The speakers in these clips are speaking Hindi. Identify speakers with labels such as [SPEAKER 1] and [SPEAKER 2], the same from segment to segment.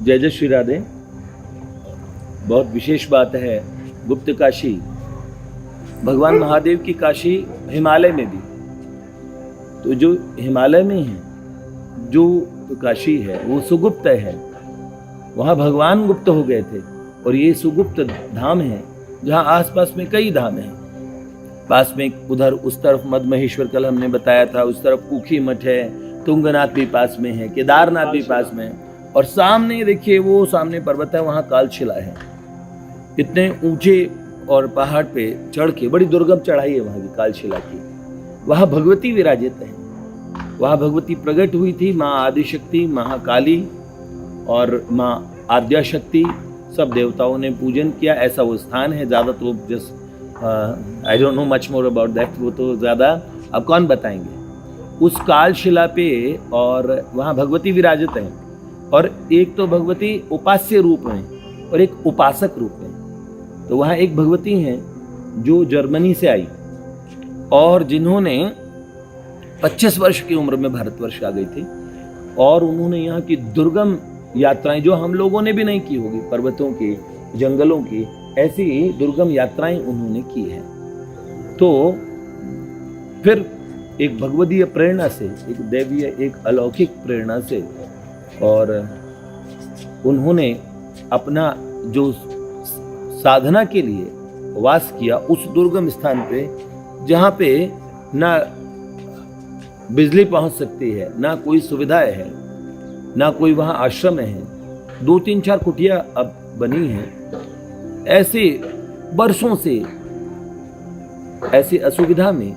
[SPEAKER 1] जय जय श्री राधे। बहुत विशेष बात है गुप्त काशी, भगवान महादेव की काशी हिमालय में भी। तो जो हिमालय में है जो काशी है वो सुगुप्त है, वहाँ भगवान गुप्त हो गए थे। और ये सुगुप्त धाम है जहाँ आसपास में कई धाम हैं। पास में उधर उस तरफ मदमहेश्वर कल हमने बताया था, उस तरफ कुखी मठ है, तुंगनाथ भी पास में है, केदारनाथ भी पास में है। और सामने देखिए वो सामने पर्वत है, वहाँ कालशिला है। इतने ऊंचे और पहाड़ पे चढ़ के, बड़ी दुर्गम चढ़ाई है वहाँ की कालशिला की। वहाँ भगवती विराजित है, वहाँ भगवती प्रकट हुई थी, माँ आदिशक्ति, महाकाली और माँ आद्याशक्ति। सब देवताओं ने पूजन किया, ऐसा वो स्थान है। ज़्यादा तो just I don't know much more about that, वो तो ज़्यादा अब कौन बताएंगे। उस कालशिला पे और वहाँ भगवती विराजित है, और एक तो भगवती उपास्य रूप में और एक उपासक रूप में। तो वहाँ एक भगवती हैं जो जर्मनी से आई और जिन्होंने 25 वर्ष की उम्र में भारतवर्ष आ गई थी, और उन्होंने यहाँ की दुर्गम यात्राएं जो हम लोगों ने भी नहीं की होगी, पर्वतों की, जंगलों की, ऐसी दुर्गम यात्राएं उन्होंने की है। तो फिर एक भगवदीय प्रेरणा से, एक दैवीय, एक अलौकिक प्रेरणा से, और उन्होंने अपना जो साधना के लिए वास किया उस दुर्गम स्थान पे, जहाँ पे ना बिजली पहुँच सकती है, ना कोई सुविधाएं है, ना कोई वहाँ आश्रम है। 2-3-4 कुटिया अब बनी हैं। ऐसे वर्षों से ऐसी असुविधा में,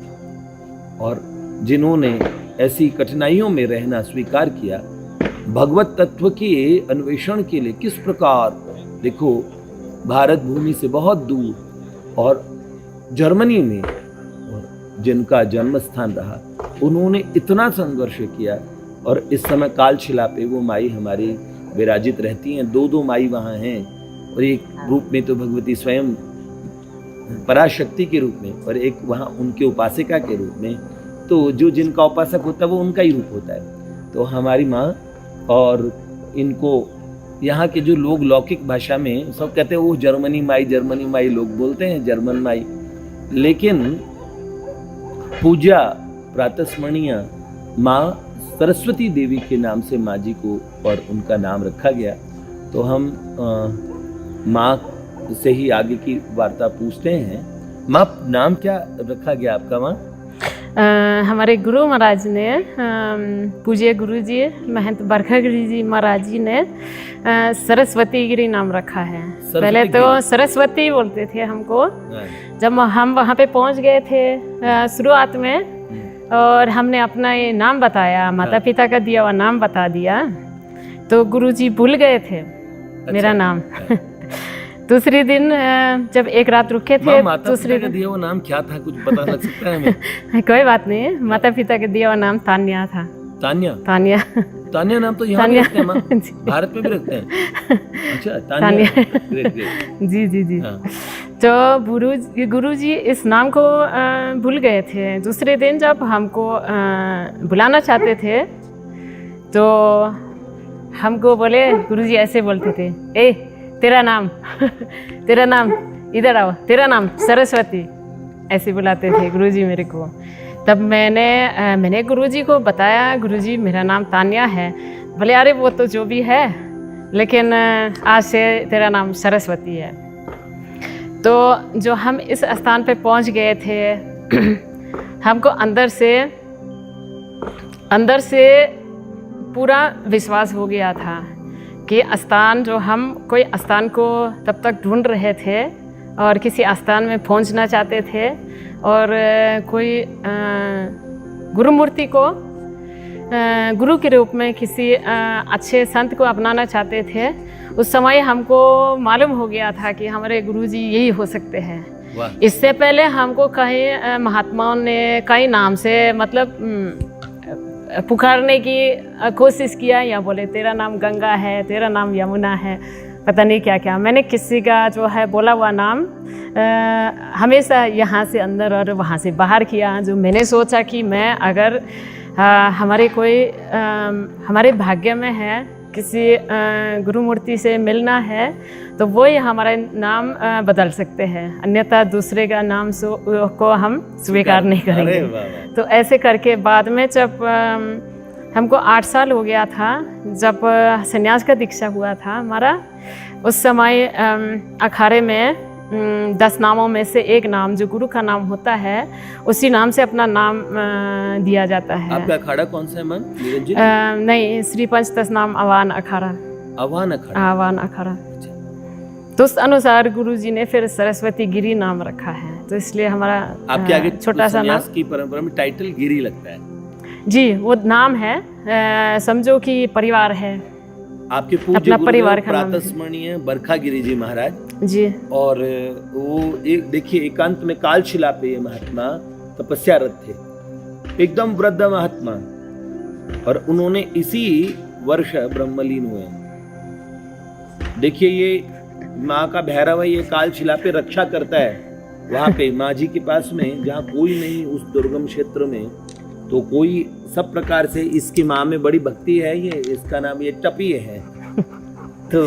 [SPEAKER 1] और जिन्होंने ऐसी कठिनाइयों में रहना स्वीकार किया, भगवत तत्व के अन्वेषण के लिए किस प्रकार, देखो भारत भूमि से बहुत दूर और जर्मनी में, और जिनका जन्म स्थान रहा, उन्होंने इतना संघर्ष किया। और इस समय कालशिला पे वो माई हमारी विराजित रहती हैं। 2 माई वहाँ हैं, और एक रूप में तो भगवती स्वयं पराशक्ति के रूप में, और एक वहाँ उनके उपासिका के रूप में। तो जो जिनका उपासक होता है वो उनका ही रूप होता है। तो हमारी माँ, और इनको यहाँ के जो लोग लौकिक भाषा में सब कहते हैं वो जर्मनी माई लोग बोलते हैं, जर्मन माई। लेकिन पूजा प्रातस्मरणीय माँ सरस्वती देवी के नाम से माँ जी को और उनका नाम रखा गया। तो हम माँ से ही आगे की वार्ता पूछते हैं। माँ, नाम क्या रखा गया आपका माँ?
[SPEAKER 2] हमारे गुरु महाराज ने, पूज्य गुरु जी महंत बरखा गिरी जी महाराज जी ने सरस्वती गिरी नाम रखा है। पहले तो सरस्वती बोलते थे हमको। जब हम वहाँ पे पहुँच गए थे शुरुआत में, और हमने अपना ये नाम बताया, माता पिता का दिया हुआ नाम बता दिया, तो गुरुजी भूल गए थे मेरा नाम। दूसरे दिन जब एक रात रुके थे, दूसरे दिन
[SPEAKER 1] दिया हुआ नाम क्या था, कुछ पता लग सकता है हमें?
[SPEAKER 2] कोई बात नहीं, माता पिता का दिया हुआ नाम तान्या था।
[SPEAKER 1] तान्या नाम तो यहाँ भी रखते हैं माँ, भारत में भी रखते हैं। अच्छा, तान्या।
[SPEAKER 2] जी। हाँ। तो गुरुजी इस नाम को भूल गए थे। दूसरे दिन जब हमको बुलाना चाहते थे, तो हमको बोले, गुरुजी ऐसे बोलते थे, ए तेरा नाम तेरा नाम इधर आओ, तेरा नाम सरस्वती, ऐसे बुलाते थे गुरुजी मेरे को। तब मैंने गुरुजी को बताया, गुरुजी मेरा नाम तान्या है। बोले अरे वो तो जो भी है, लेकिन आज से तेरा नाम सरस्वती है। तो जो हम इस स्थान पे पहुंच गए थे, हमको अंदर से पूरा विश्वास हो गया था कि स्थान, जो हम कोई स्थान को तब तक ढूंढ रहे थे और किसी स्थान में पहुंचना चाहते थे, और कोई गुरुमूर्ति को गुरु के रूप में किसी अच्छे संत को अपनाना चाहते थे। उस समय हमको मालूम हो गया था कि हमारे गुरुजी यही हो सकते हैं। इससे पहले हमको कई महात्माओं ने कई नाम से मतलब पुकारने की कोशिश किया, या बोले तेरा नाम गंगा है, तेरा नाम यमुना है, पता नहीं क्या क्या। मैंने किसी का जो है बोला हुआ नाम हमेशा यहाँ से अंदर और वहाँ से बाहर किया। जो मैंने सोचा कि मैं अगर हमारे भाग्य में है किसी गुरु मूर्ति से मिलना है तो वो ही हमारा नाम बदल सकते हैं, अन्यथा दूसरे का नाम को हम स्वीकार नहीं करेंगे। तो ऐसे करके बाद में जब हमको 8 साल हो गया था, जब संन्यास का दीक्षा हुआ था हमारा, उस समय अखाड़े में 10 नामों में से एक नाम जो गुरु का नाम होता है उसी नाम से अपना नाम दिया जाता है।
[SPEAKER 1] आपका अखाड़ा कौन सा है मैम?
[SPEAKER 2] नहीं, श्री पंचदश नाम आवाहन अखाड़ा।
[SPEAKER 1] आवाहन अखाड़ा?
[SPEAKER 2] आवाहन अखाड़ा। तो उस अनुसार गुरु जी ने फिर सरस्वती गिरी नाम रखा है, तो इसलिए हमारा
[SPEAKER 1] आपके आगे
[SPEAKER 2] छोटा सा नाम
[SPEAKER 1] की परंपरा में टाइटल गिरी लगता है
[SPEAKER 2] जी, वो नाम है, समझो कि परिवार है,
[SPEAKER 1] आपके पूज्य गुरुदेव प्रातस्मरणीय बरखा गिरी जी महाराज
[SPEAKER 2] जी। और
[SPEAKER 1] वो एक देखिए एकांत में कालशिला पे ये महात्मा तपस्यारत थे, एकदम वृद्ध महात्मा, और उन्होंने इसी वर्ष ब्रह्मलीन हुए। देखिए ये माँ का भैरव है, ये कालशिला पे रक्षा करता है वहां पे माँ जी के पास में, जहाँ कोई नहीं उस दुर्गम क्षेत्र में, तो कोई सब प्रकार से इसकी माँ में बड़ी भक्ति है। ये इसका नाम ये टपी है तो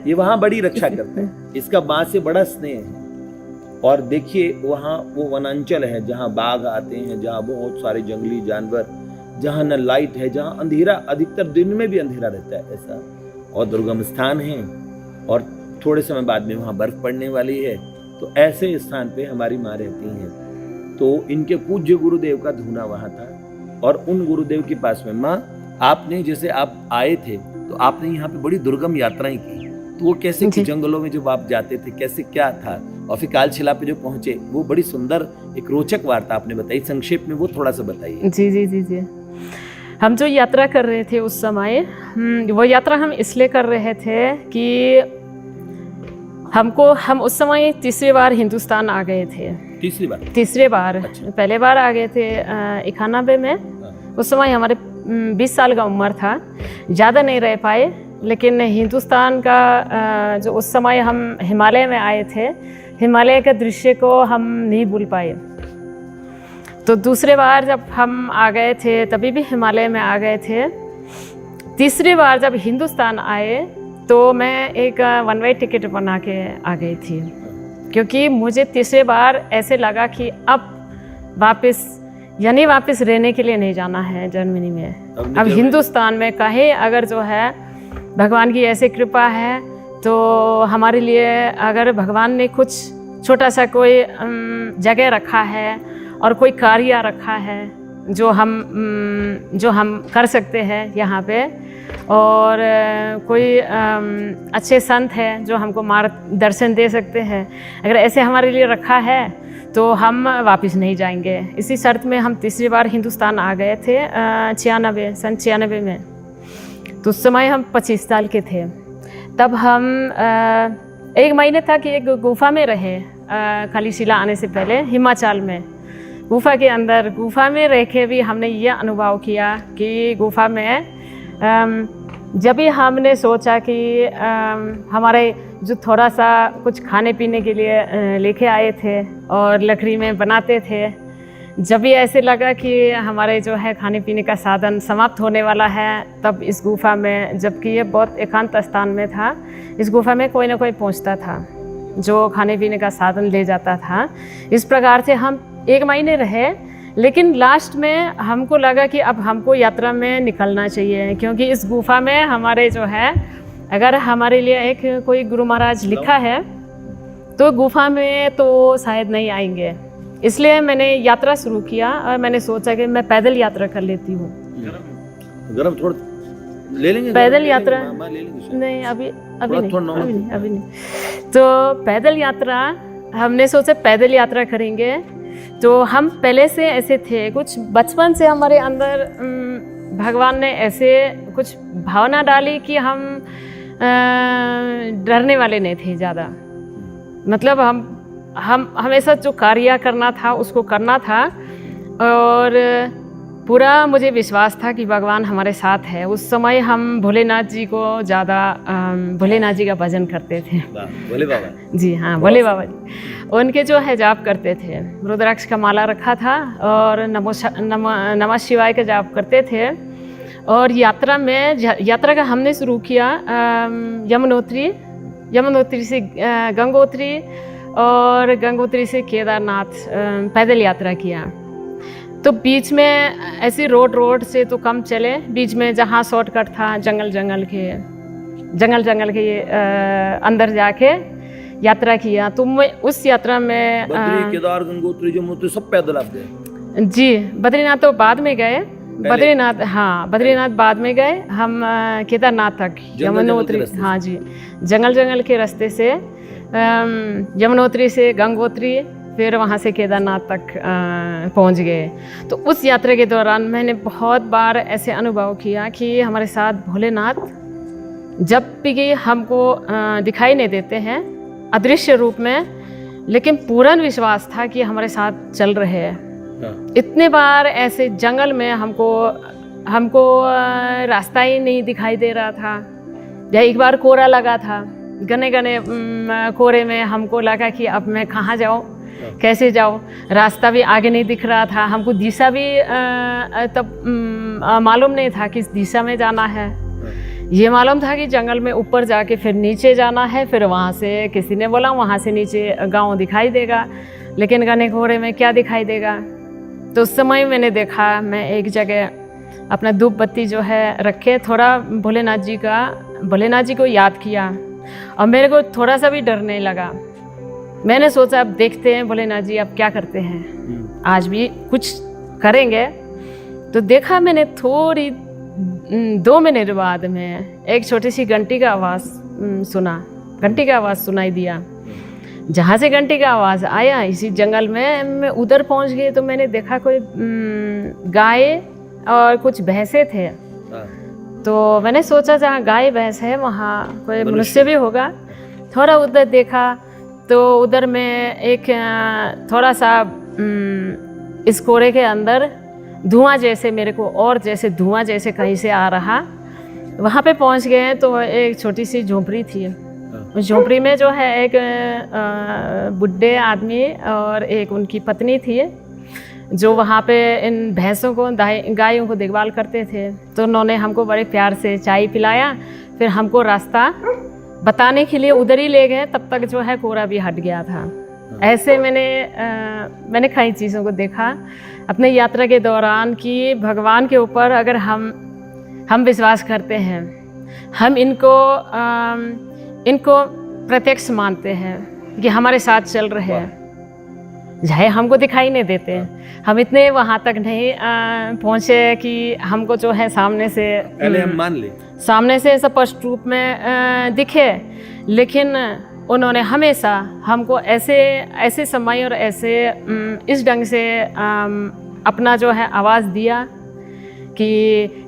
[SPEAKER 1] ये वहाँ बड़ी रक्षा करता है, इसका माँ से बड़ा स्नेह है। और देखिए वहाँ वो वनांचल है जहाँ बाघ आते हैं, जहाँ बहुत सारे जंगली जानवर, जहाँ न लाइट है, जहाँ अंधेरा, अधिकतर दिन में भी अंधेरा रहता है ऐसा, और दुर्गम स्थान है, और थोड़े समय बाद में वहाँ बर्फ पड़ने वाली है। तो ऐसे स्थान पे हमारी माँ रहती हैं। तो इनके पूज्य गुरुदेव का धूना वहाँ था, और उन गुरुदेव के पास में माँ, आपने जैसे आप आए थे तो आपने यहाँ पे बड़ी दुर्गम यात्राएं की, तो वो कैसे की जंगलों में जब आप जाते थे, कैसे क्या था, और फिर कालशिला पे जो पहुंचे, वो बड़ी सुंदर एक रोचक वार्ता आपने बताई, संक्षेप में वो थोड़ा सा बताइए।
[SPEAKER 2] जी जी जी जी। हम जो यात्रा कर रहे थे उस समय, वो यात्रा हम इसलिए कर रहे थे कि हम उस समय तीसरी बार हिंदुस्तान आ गए थे। तीसरी बार अच्छा। पहले बार आ गए थे 91 में, उस समय हमारे 20 साल का उम्र था, ज़्यादा नहीं रह पाए, लेकिन हिंदुस्तान का जो उस समय हम हिमालय में आए थे, हिमालय के दृश्य को हम नहीं भूल पाए। तो दूसरे बार जब हम आ गए थे तभी भी हिमालय में आ गए थे। तीसरी बार जब हिंदुस्तान आए तो मैं एक वन वे टिकट बना के आ गई थी, क्योंकि मुझे तीसरे बार ऐसे लगा कि अब वापस रहने के लिए नहीं जाना है जर्मनी में, अब हिंदुस्तान में कहीं अगर जो है भगवान की ऐसी कृपा है तो हमारे लिए अगर भगवान ने कुछ छोटा सा कोई जगह रखा है और कोई कार्य रखा है जो हम कर सकते हैं यहाँ पे, और कोई अच्छे संत हैं जो हमको मार्गदर्शन दे सकते हैं, अगर ऐसे हमारे लिए रखा है तो हम वापस नहीं जाएंगे। इसी शर्त में हम तीसरी बार हिंदुस्तान आ गए थे सन 96 में। तो उस समय हम 25 साल के थे। तब हम 1 महीने तक एक गुफा में रहे, कालीशिला आने से पहले हिमाचल में, गुफा के अंदर। गुफा में रह के भी हमने ये अनुभव किया कि गुफा में जब भी हमने सोचा कि हमारे जो थोड़ा सा कुछ खाने पीने के लिए लेके आए थे और लकड़ी में बनाते थे, जब भी ऐसे लगा कि हमारे जो है खाने पीने का साधन समाप्त होने वाला है, तब इस गुफा में, जबकि ये बहुत एकांत स्थान में था, इस गुफा में कोई ना कोई पहुंचता था जो खाने पीने का साधन ले जाता था। इस प्रकार से हम 1 महीने रहे, लेकिन लास्ट में हमको लगा कि अब हमको यात्रा में निकलना चाहिए, क्योंकि इस गुफा में हमारे जो है, अगर हमारे लिए एक कोई गुरु महाराज लिखा है तो गुफा में तो शायद नहीं आएंगे। इसलिए मैंने यात्रा शुरू किया और मैंने सोचा कि मैं पैदल यात्रा कर लेती हूँ।
[SPEAKER 1] गरम थोड़ा ले लेंगे,
[SPEAKER 2] पैदल यात्रा नहीं, अभी नहीं। तो पैदल यात्रा हमने सोचा पैदल यात्रा करेंगे। तो हम पहले से ऐसे थे, कुछ बचपन से हमारे अंदर भगवान ने ऐसे कुछ भावना डाली कि हम डरने वाले नहीं थे ज़्यादा। मतलब हम हमेशा जो कार्य करना था उसको करना था, और पूरा मुझे विश्वास था कि भगवान हमारे साथ है। उस समय हम भोलेनाथ जी को ज़्यादा, भोलेनाथ जी का भजन करते थे।
[SPEAKER 1] भोले बाबा
[SPEAKER 2] जी हाँ, भोले बाबा जी, उनके जो है जाप करते थे। रुद्राक्ष का माला रखा था और नमः शिवाय का जाप करते थे। और यात्रा का हमने शुरू किया यमुनोत्री से गंगोत्री और गंगोत्री से केदारनाथ पैदल यात्रा किया। तो बीच में ऐसी रोड से तो कम चले, बीच में जहाँ शॉर्टकट था जंगल के अंदर जाके यात्रा किया। तो मैं उस यात्रा में
[SPEAKER 1] बद्री, केदार, गंगोत्री, यमुनोत्री सब पैदल आप गए?
[SPEAKER 2] जी, बद्रीनाथ तो बाद में गए। बद्रीनाथ बाद में गए हम। केदारनाथ तक यमुनोत्री, हाँ जी, जंगल के रास्ते से यमुनोत्री से गंगोत्री, फिर वहाँ से केदारनाथ तक पहुँच गए। तो उस यात्रा के दौरान मैंने बहुत बार ऐसे अनुभव किया कि हमारे साथ भोलेनाथ जब भी हमको दिखाई नहीं देते हैं अदृश्य रूप में, लेकिन पूर्ण विश्वास था कि हमारे साथ चल रहे हैं। इतने बार ऐसे जंगल में हमको रास्ता ही नहीं दिखाई दे रहा था, या एक बार कोहरा लगा था, घने कोहरे में हमको लगा कि अब मैं कहाँ जाऊँ, कैसे जाऊँ, रास्ता भी आगे नहीं दिख रहा था, हमको दिशा भी तब मालूम नहीं था किस दिशा में जाना है। ये मालूम था कि जंगल में ऊपर जाके फिर नीचे जाना है, फिर वहाँ से किसी ने बोला वहाँ से नीचे गांव दिखाई देगा, लेकिन घने कोहरे में क्या दिखाई देगा। तो उस समय मैंने देखा, मैं एक जगह अपना धूप बत्ती जो है रखे, थोड़ा भोलेनाथ जी को याद किया और मेरे को थोड़ा सा भी डर नहीं लगा। मैंने सोचा अब देखते हैं भोलेनाथ जी अब क्या करते हैं, आज भी कुछ करेंगे। तो देखा मैंने थोड़ी 2 मिनट बाद में एक छोटी सी घंटी का आवाज़ सुनाई दिया। जहाँ से घंटी का आवाज़ आया इसी जंगल में मैं उधर पहुँच गई। तो मैंने देखा कोई गाय और कुछ भैंसे थे। तो मैंने सोचा जहाँ गाय भैंस है वहाँ कोई मनुष्य भी होगा। थोड़ा उधर देखा तो उधर में एक थोड़ा सा इस कोहरे के अंदर धुआं जैसे मेरे को, और जैसे धुआं जैसे कहीं से आ रहा। वहाँ पे पहुँच गए तो एक छोटी सी झोंपड़ी थी। उस झोंपड़ी में जो है एक बुढ़े आदमी और एक उनकी पत्नी थी, जो वहाँ पे इन भैंसों को, गायों को देखभाल करते थे। तो उन्होंने हमको बड़े प्यार से चाय पिलाया, फिर हमको रास्ता बताने के लिए उधर ही ले गए। तब तक जो है कोहरा भी हट गया था। ऐसे मैंने कई चीज़ों को देखा अपने यात्रा के दौरान कि भगवान के ऊपर अगर हम विश्वास करते हैं, हम इनको प्रत्यक्ष मानते हैं कि हमारे साथ चल रहे हैं, चाहे हमको दिखाई नहीं देते। हम इतने वहाँ तक नहीं पहुँचे कि हमको जो है सामने से
[SPEAKER 1] पहले हम मान ले,
[SPEAKER 2] सामने से स्पष्ट रूप में दिखे, लेकिन उन्होंने हमेशा हमको ऐसे समय और ऐसे इस ढंग से अपना जो है आवाज़ दिया कि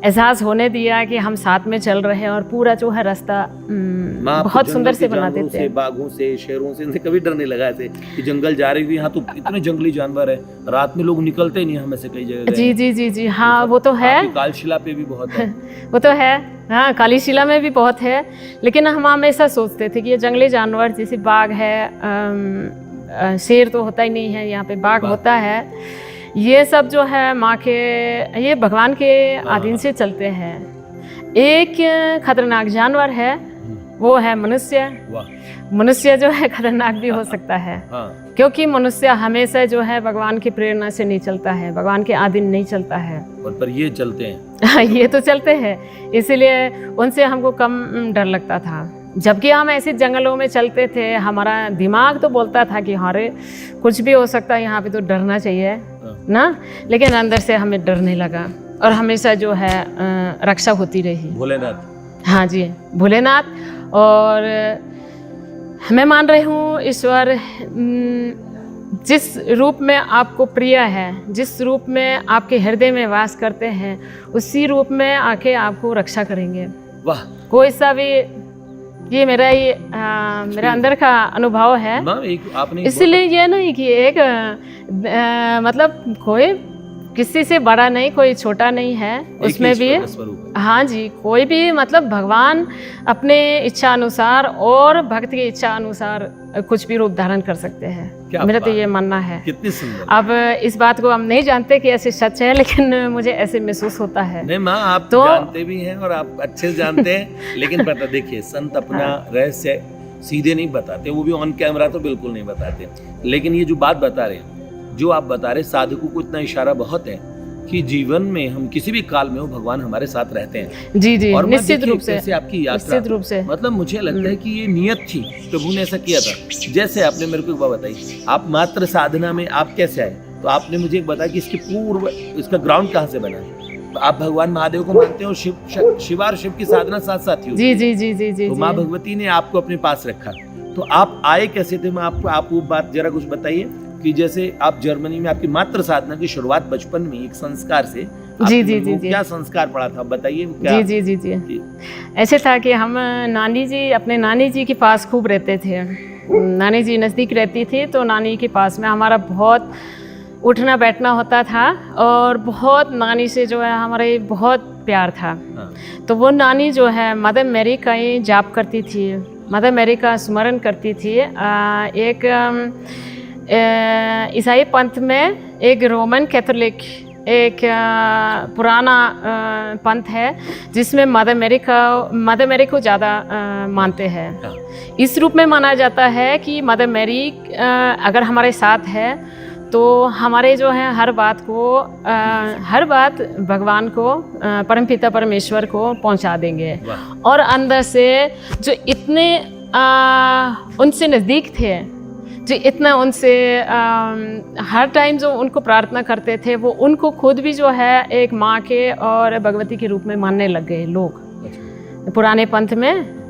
[SPEAKER 2] एहसास होने दिया कि हम साथ में चल रहे हैं, और पूरा जो है रास्ता बहुत सुंदर से बना देते हैं।
[SPEAKER 1] बाघों से, शेरों से कभी डर नहीं लगा ऐसे कि जंगल जा रही हुई, यहाँ तो इतने जंगली जानवर है, रात में लोग निकलते नहीं हमें से कई जगह।
[SPEAKER 2] जी, हाँ वो तो है।
[SPEAKER 1] कालशिला पे भी बहुत है।
[SPEAKER 2] वो तो है, हाँ कालीशिला में भी बहुत है। लेकिन हम हमेशा सोचते थे कि ये जंगली जानवर जैसे बाघ है, शेर तो होता ही नहीं है यहाँ पे, बाघ होता है। ये सब जो है ये भगवान के अधीन से चलते हैं। एक खतरनाक जानवर है, वो है मनुष्य। मनुष्य जो है खतरनाक भी हो सकता है, क्योंकि मनुष्य हमेशा जो है भगवान की प्रेरणा से नहीं चलता है, भगवान के अधीन नहीं चलता है।
[SPEAKER 1] पर ये चलते हैं।
[SPEAKER 2] ये तो चलते हैं, इसलिए उनसे हमको कम डर लगता था। जबकि हम ऐसे जंगलों में चलते थे, हमारा दिमाग तो बोलता था कि हाँ रे कुछ भी हो सकता है, यहाँ पे तो डरना चाहिए ना, लेकिन अंदर से हमें डर नहीं लगा और हमेशा जो है रक्षा होती रही।
[SPEAKER 1] भोलेनाथ,
[SPEAKER 2] हाँ जी, भोलेनाथ। और मैं मान रही हूँ ईश्वर जिस रूप में आपको प्रिय है, जिस रूप में आपके हृदय में वास करते हैं, उसी रूप में आके आपको रक्षा करेंगे।
[SPEAKER 1] वाह,
[SPEAKER 2] कोई सा भी, ये मेरा अंदर का अनुभव है।
[SPEAKER 1] आपने
[SPEAKER 2] इसलिए ये नहीं कि एक मतलब कोई किसी से बड़ा नहीं, कोई छोटा नहीं है उसमें भी। हाँ जी, कोई भी मतलब भगवान अपने इच्छा अनुसार और भक्त की इच्छा अनुसार कुछ भी रूप धारण कर सकते हैं। मेरा तो ये मानना है।
[SPEAKER 1] कितनी सुंदर।
[SPEAKER 2] अब इस बात को हम नहीं जानते कि ऐसे सच है, लेकिन मुझे ऐसे महसूस होता है।
[SPEAKER 1] नहीं माँ, आप तो जानते भी हैं और आप अच्छे से जानते हैं, लेकिन पता देखिए संत अपना रहस्य सीधे नहीं बताते, वो भी ऑन कैमरा तो बिल्कुल नहीं बताते। लेकिन ये जो बात बता रहे हैं, जो आप बता रहे, साधकों को इतना इशारा बहुत है कि जीवन में हम किसी भी काल में हो, भगवान हमारे साथ रहते हैं।
[SPEAKER 2] जी जी,
[SPEAKER 1] और
[SPEAKER 2] निश्चित रूप से
[SPEAKER 1] आपकी यात्रा,
[SPEAKER 2] निश्चित रूप से
[SPEAKER 1] मतलब मुझे लगता है कि ये नियत थी, प्रभु ने ऐसा किया था। जैसे आपने मेरे को एक बात बताई, आप मात्र साधना में आप कैसे आए, तो आपने मुझे एक बताया कि इसके पूर्व इसका ग्राउंड कहाँ से बना है। आप भगवान महादेव को मानते हो, शिव और शिव की साधना साथ साथ ही।
[SPEAKER 2] जी जी जी जी जी।
[SPEAKER 1] तो माँ भगवती ने आपको अपने पास रखा, तो आप आए कैसे थे? मैं आप वो बात जरा कुछ बताइए कि जैसे आप जर्मनी में आपकी मात्र साधना की शुरुआत बचपन में एक संस्कार से।
[SPEAKER 2] जी जी जी।
[SPEAKER 1] क्या संस्कार पड़ा था, बताइए क्या?
[SPEAKER 2] जी जी जी जी। ऐसे था कि हम नानी जी, अपने नानी जी के पास खूब रहते थे। नानी जी नज़दीक रहती थी, तो नानी के पास में हमारा बहुत उठना बैठना होता था और बहुत नानी से जो है हमारे बहुत प्यार था। तो वो नानी जो है मदर मैरी का ही जाप करती थी, मदर मैरी का स्मरण करती थी। एक ईसाई पंथ में एक रोमन कैथोलिक एक पुराना पंथ है जिसमें मदर मैरी को ज़्यादा मानते हैं। इस रूप में माना जाता है कि मदर मैरी अगर हमारे साथ है तो हमारे जो है हर बात भगवान को, परमपिता परमेश्वर को पहुंचा देंगे। और अंदर से जो इतने उनसे नज़दीक थे, जो इतना उनसे हर टाइम जो उनको प्रार्थना करते थे, वो उनको खुद भी जो है एक माँ के और भगवती के रूप में मानने लग गए लोग पुराने पंथ में।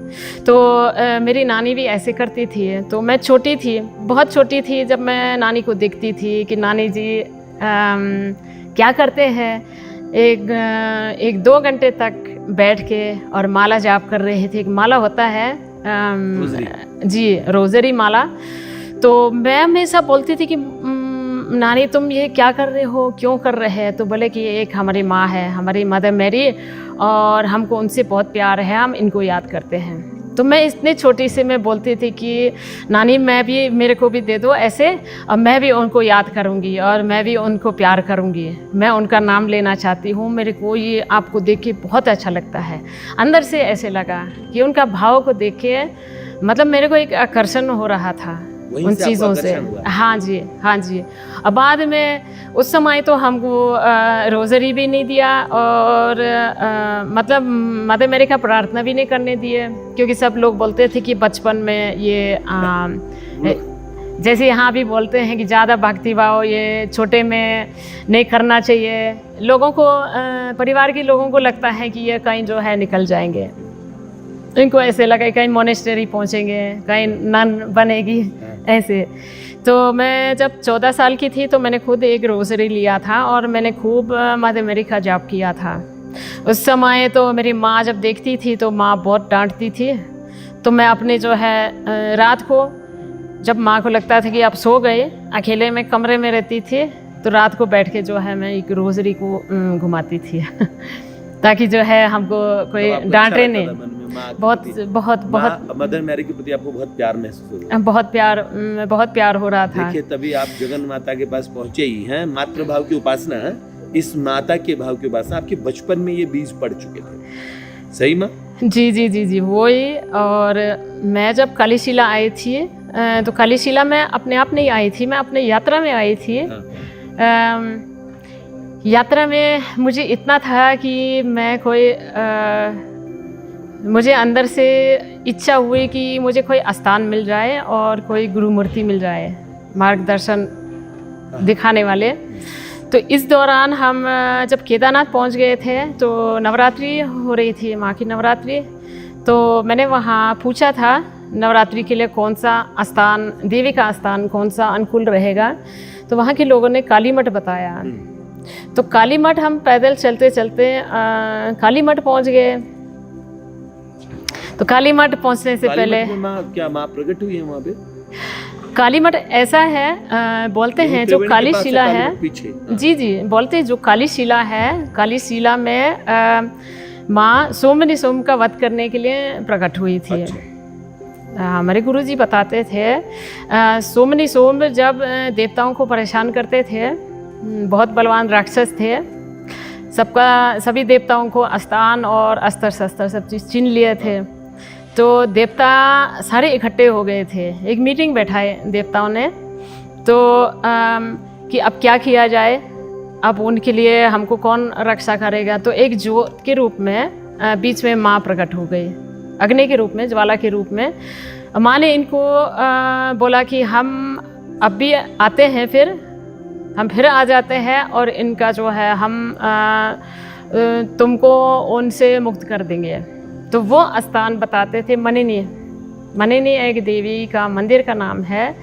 [SPEAKER 2] तो मेरी नानी भी ऐसे करती थी। तो मैं छोटी थी, बहुत छोटी थी, जब मैं नानी को देखती थी कि नानी जी क्या करते हैं, एक 2 घंटे तक बैठ के और माला जाप कर रहे थे। एक माला होता है जी, रोज़री माला। तो मैं हमेशा बोलती थी कि नानी तुम ये क्या कर रहे हो, क्यों कर रहे हैं? तो बोले कि एक हमारी माँ है, हमारी मदर मैरी, और हमको उनसे बहुत प्यार है, हम इनको याद करते हैं। तो मैं इतनी छोटी से मैं बोलती थी कि नानी मेरे को भी दे दो ऐसे, और मैं भी उनको याद करूँगी और मैं भी उनको प्यार करूँगी, मैं उनका नाम लेना चाहती हूँ। मेरे को ये आपको देख के बहुत अच्छा लगता है। अंदर से ऐसे लगा कि उनका भाव को देख के मतलब मेरे को एक आकर्षण हो रहा था उन चीज़ों से। हाँ जी, हाँ जी। अब बाद में उस समय तो हमको रोज़री भी नहीं दिया और मतलब मदर मैरी का प्रार्थना भी नहीं करने दिए, क्योंकि सब लोग बोलते थे कि बचपन में ये जैसे यहाँ भी बोलते हैं कि ज़्यादा भक्ति भाव ये छोटे में नहीं करना चाहिए। लोगों को परिवार के लोगों को लगता है कि ये कहीं जो है निकल जाएंगे, इनको ऐसे लगा कहीं मोनेस्टरी पहुँचेंगे, कहीं नन बनेगी ऐसे। तो मैं जब 14 साल की थी तो मैंने खुद एक रोज़री लिया था और मैंने खूब मदर मैरी का जाप किया था। उस समय तो मेरी माँ जब देखती थी तो माँ बहुत डांटती थी। तो मैं अपने जो है रात को जब माँ को लगता था कि आप सो गए, अकेले में कमरे में रहती थी, तो रात को बैठ के जो है मैं एक रोज़री को घुमाती थी ताकि जो है हमको कोई डांटे नहीं। बहुत
[SPEAKER 1] मदर मैरी के प्रति आपको बहुत प्यार महसूस हो रहा है?
[SPEAKER 2] बहुत प्यार हो रहा था।
[SPEAKER 1] देखिए तभी आप जगन माता के पास पहुंचे ही हैं। मातृ भाव की उपासना, इस माता के भाव की उपासना आपके बचपन में ये बीज पड़ चुके थे, सही माँ?
[SPEAKER 2] जी जी जी जी, वही। और मैं जब कालीशिला आई थी तो कालीशिला में अपने आप नहीं आई थी, मैं अपने यात्रा में आई थी। यात्रा में मुझे इतना था कि मैं मुझे अंदर से इच्छा हुई कि मुझे कोई स्थान मिल जाए और कोई गुरु मूर्ति मिल जाए, मार्गदर्शन दिखाने वाले। तो इस दौरान हम जब केदारनाथ पहुंच गए थे तो नवरात्रि हो रही थी, माँ की नवरात्रि। तो मैंने वहाँ पूछा था नवरात्रि के लिए कौन सा स्थान, देवी का स्थान कौन सा अनुकूल रहेगा। तो वहाँ के लोगों ने काली मठ बताया। तो काली मठ हम पैदल चलते चलते काली मठ पहुँच गए। तो काली मठ पहुँचने से पहले
[SPEAKER 1] क्या माँ प्रकट हुई है वहाँ पे?
[SPEAKER 2] काली मठ ऐसा है, बोलते हैं जो काली शिला है,
[SPEAKER 1] पीछे।
[SPEAKER 2] जी जी, बोलते हैं जो काली शिला है, काली शिला में माँ सोम का वध करने के लिए प्रकट हुई थी।
[SPEAKER 1] अच्छा।
[SPEAKER 2] हमारे गुरुजी बताते थे सोम जब देवताओं को परेशान करते थे, बहुत बलवान राक्षस थे, सभी देवताओं को अस्तान और अस्त्र शस्त्र सब चीज़ छीन लिए थे। तो देवता सारे इकट्ठे हो गए थे, एक मीटिंग बैठाए देवताओं ने, तो कि अब क्या किया जाए, अब उनके लिए हमको कौन रक्षा करेगा। तो एक ज्योत के रूप में बीच में माँ प्रकट हो गई, अग्नि के रूप में, ज्वाला के रूप में। माँ ने इनको बोला कि हम अब भी आते हैं, हम फिर आ जाते हैं और इनका जो है हम तुमको उनसे मुक्त कर देंगे। तो वो स्थान बताते थे मनिनी एक देवी का मंदिर का नाम है।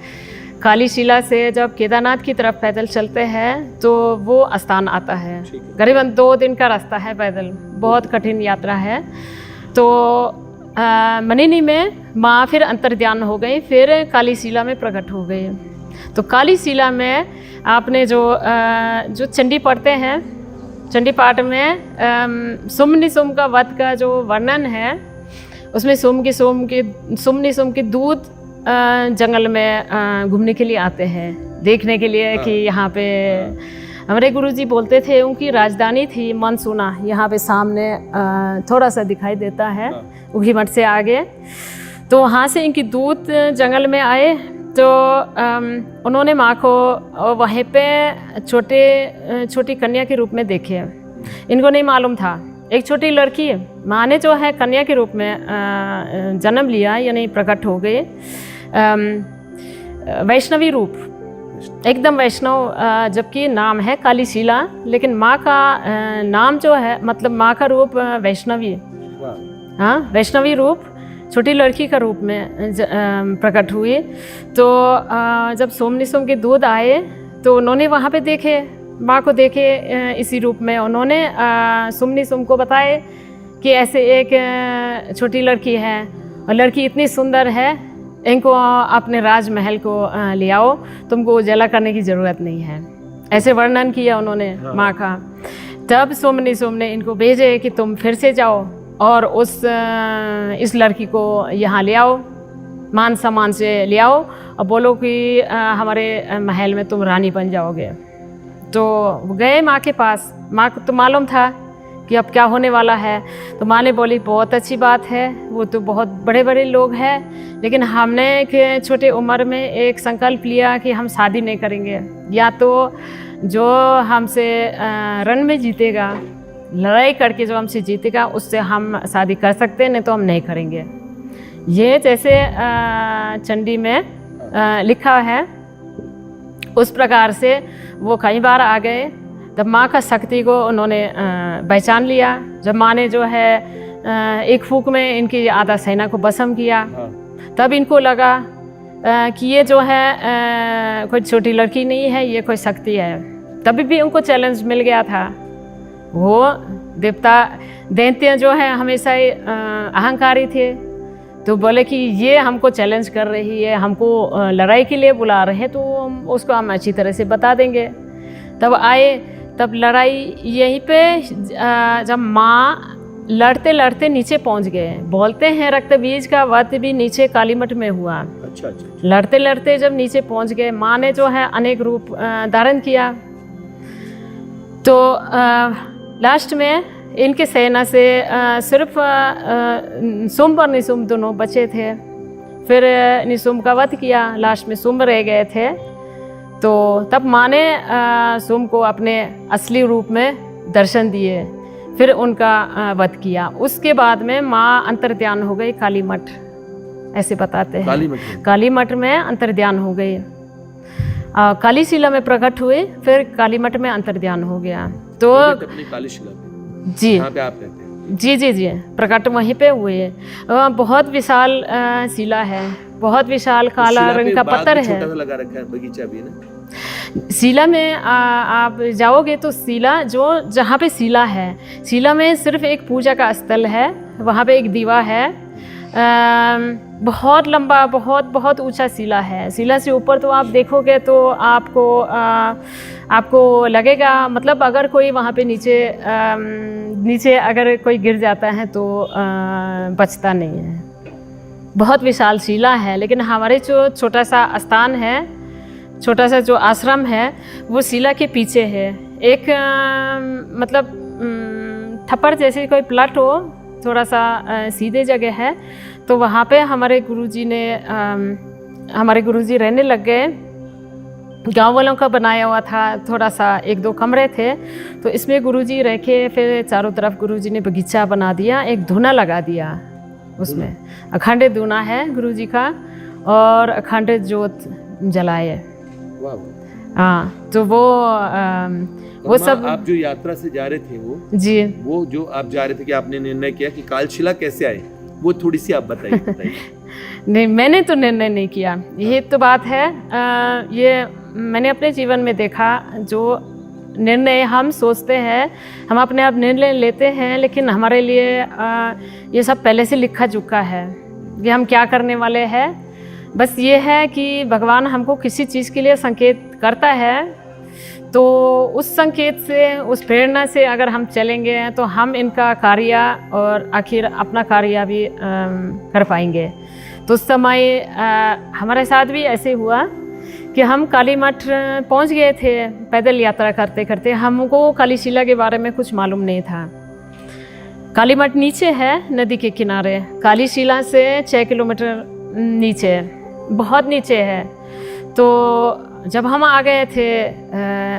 [SPEAKER 2] काली शिला से जब केदारनाथ की तरफ पैदल चलते हैं तो वो स्थान आता है, करीबन 2 दिन का रास्ता है पैदल, बहुत कठिन यात्रा है। तो मनिनी में माँ फिर अंतर्ध्यान हो गई, फिर काली शिला में प्रकट हो गई। तो काली शिला में आपने जो चंडी पढ़ते हैं, चंडी पाठ में सुमनिसुम का वध का जो वर्णन है, उसमें सुमनिसुम के दूत जंगल में घूमने के लिए आते हैं, देखने के लिए कि यहाँ पे हमारे गुरुजी बोलते थे उनकी राजधानी थी मनसूना, यहाँ पे सामने थोड़ा सा दिखाई देता है उखीमठ से आगे। तो वहाँ से इनकी दूत जंगल में आए, तो उन्होंने माँ को वहीं पे छोटी कन्या के रूप में देखे। इनको नहीं मालूम था, एक छोटी लड़की, माँ ने जो है कन्या के रूप में जन्म लिया, यानी प्रकट हो गए, वैष्णवी रूप, एकदम वैष्णव, जबकि नाम है काली शिला, लेकिन माँ का नाम जो है, मतलब माँ का रूप वैष्णवी, हाँ वैष्णवी रूप, छोटी लड़की का रूप में प्रकट हुई। तो जब सोमनिसुम के दूध आए तो उन्होंने वहाँ पे देखे, माँ को देखे इसी रूप में। उन्होंने सोमनिसुम को बताए कि ऐसे एक छोटी लड़की है और लड़की इतनी सुंदर है, इनको अपने राजमहल को ले आओ, तुमको उजाला करने की ज़रूरत नहीं है, ऐसे वर्णन किया उन्होंने माँ का। तब सोमनिसुम ने इनको भेजे कि तुम फिर से जाओ और इस लड़की को यहाँ ले आओ, मान सम्मान से ले आओ और बोलो कि हमारे महल में तुम रानी बन जाओगे। तो गए माँ के पास, माँ को तो मालूम था कि अब क्या होने वाला है। तो माँ ने बोली बहुत अच्छी बात है, वो तो बहुत बड़े बड़े लोग हैं, लेकिन हमने एक छोटे उम्र में एक संकल्प लिया कि हम शादी नहीं करेंगे, या तो जो हमसे रण में जीतेगा, लड़ाई करके जो हमसे जीतेगा उससे हम शादी कर सकते हैं, नहीं तो हम नहीं करेंगे। ये जैसे चंडी में लिखा है, उस प्रकार से वो कई बार आ गए। तब माँ का शक्ति को उन्होंने पहचान लिया। जब माँ ने जो है एक फूंक में इनकी आधा सेना को भस्म किया, तब इनको लगा कि ये जो है कोई छोटी लड़की नहीं है, ये कोई शक्ति है। तभी भी उनको चैलेंज मिल गया था। वो दैत्य जो है हमेशा ही अहंकारी थे, तो बोले कि ये हमको चैलेंज कर रही है, हमको लड़ाई के लिए बुला रहे हैं, तो उसको हम अच्छी तरह से बता देंगे। तब आए, तब लड़ाई यहीं पे जब माँ लड़ते लड़ते नीचे पहुंच गए। बोलते हैं रक्त बीज का वध भी नीचे कालीमठ में हुआ।
[SPEAKER 1] अच्छा।
[SPEAKER 2] लड़ते लड़ते जब नीचे पहुंच गए, माँ ने जो है अनेक रूप धारण किया। तो लास्ट में इनके सेना से सिर्फ सुम्ब और निसुम्ब दोनों बचे थे। फिर निसुम्ब का वध किया, लास्ट में सुम्ब रह गए थे। तो तब माँ ने सुम्ब को अपने असली रूप में दर्शन दिए, फिर उनका वध किया। उसके बाद में माँ अंतर्ध्यान हो गई कालीमठ, ऐसे बताते हैं। कालीमठ में अंतर्ध्यान हो गई, काली शिला में प्रकट हुए, फिर कालीमठ में अंतर्ध्यान हो गया। तो
[SPEAKER 1] काली शिला
[SPEAKER 2] जी,
[SPEAKER 1] यहाँ पे आप रहते हैं?
[SPEAKER 2] जी, प्रकट वहीं पे हुए। बहुत विशाल शिला है, बहुत विशाल काला रंग का पत्थर है।
[SPEAKER 1] छोटा लगा रखा है, बगीचा भी है ना।
[SPEAKER 2] शिला में आप जाओगे तो शिला जहाँ पे शिला है, शिला में सिर्फ एक पूजा का स्थल है, वहाँ पे एक दीवा है। बहुत लंबा, बहुत बहुत ऊंचा शिला है। शिला से ऊपर तो आप देखोगे तो आपको लगेगा, मतलब अगर कोई वहाँ पे नीचे अगर कोई गिर जाता है तो बचता नहीं है। बहुत विशाल शिला है। लेकिन हमारे जो छोटा सा स्थान है, छोटा सा जो आश्रम है, वो शिला के पीछे है। एक मतलब थप्पड़ जैसे कोई प्लॉट हो, थोड़ा सा सीधे जगह है, तो वहाँ पे हमारे गुरुजी रहने लग गए। गांव वालों का बनाया हुआ था, थोड़ा सा 1-2 कमरे थे, तो इसमें गुरुजी रह के फिर चारों तरफ गुरुजी ने बगीचा बना दिया, एक धूना लगा दिया उसमें। अखंड धूना है गुरुजी का, और अखंड जोत जलाए। हाँ, तो वो सब
[SPEAKER 3] आप जो यात्रा से जा रहे थे
[SPEAKER 2] जी, वो
[SPEAKER 3] जो आप जा रहे थे कि आपने निर्णय किया कि कालशिला कैसे आए, वो थोड़ी सी आप बताइए।
[SPEAKER 2] नहीं, मैंने तो निर्णय नहीं किया, ये तो बात है। ये मैंने अपने जीवन में देखा, जो निर्णय हम सोचते हैं, हम अपने आप निर्णय लेते हैं, लेकिन हमारे लिए ये सब पहले से लिखा चुका है कि हम क्या करने वाले हैं। बस ये है कि भगवान हमको किसी चीज़ के लिए संकेत करता है, तो उस संकेत से, उस प्रेरणा से अगर हम चलेंगे तो हम इनका कार्य और आखिर अपना कार्य भी कर पाएंगे। तो उस समय हमारे साथ भी ऐसे हुआ कि हम काली मठ पहुंच गए थे पैदल यात्रा करते करते। हमको कालीशिला के बारे में कुछ मालूम नहीं था। काली मठ नीचे है, नदी के किनारे, कालीशिला से 6 किलोमीटर नीचे, बहुत नीचे है। तो जब हम आ गए थे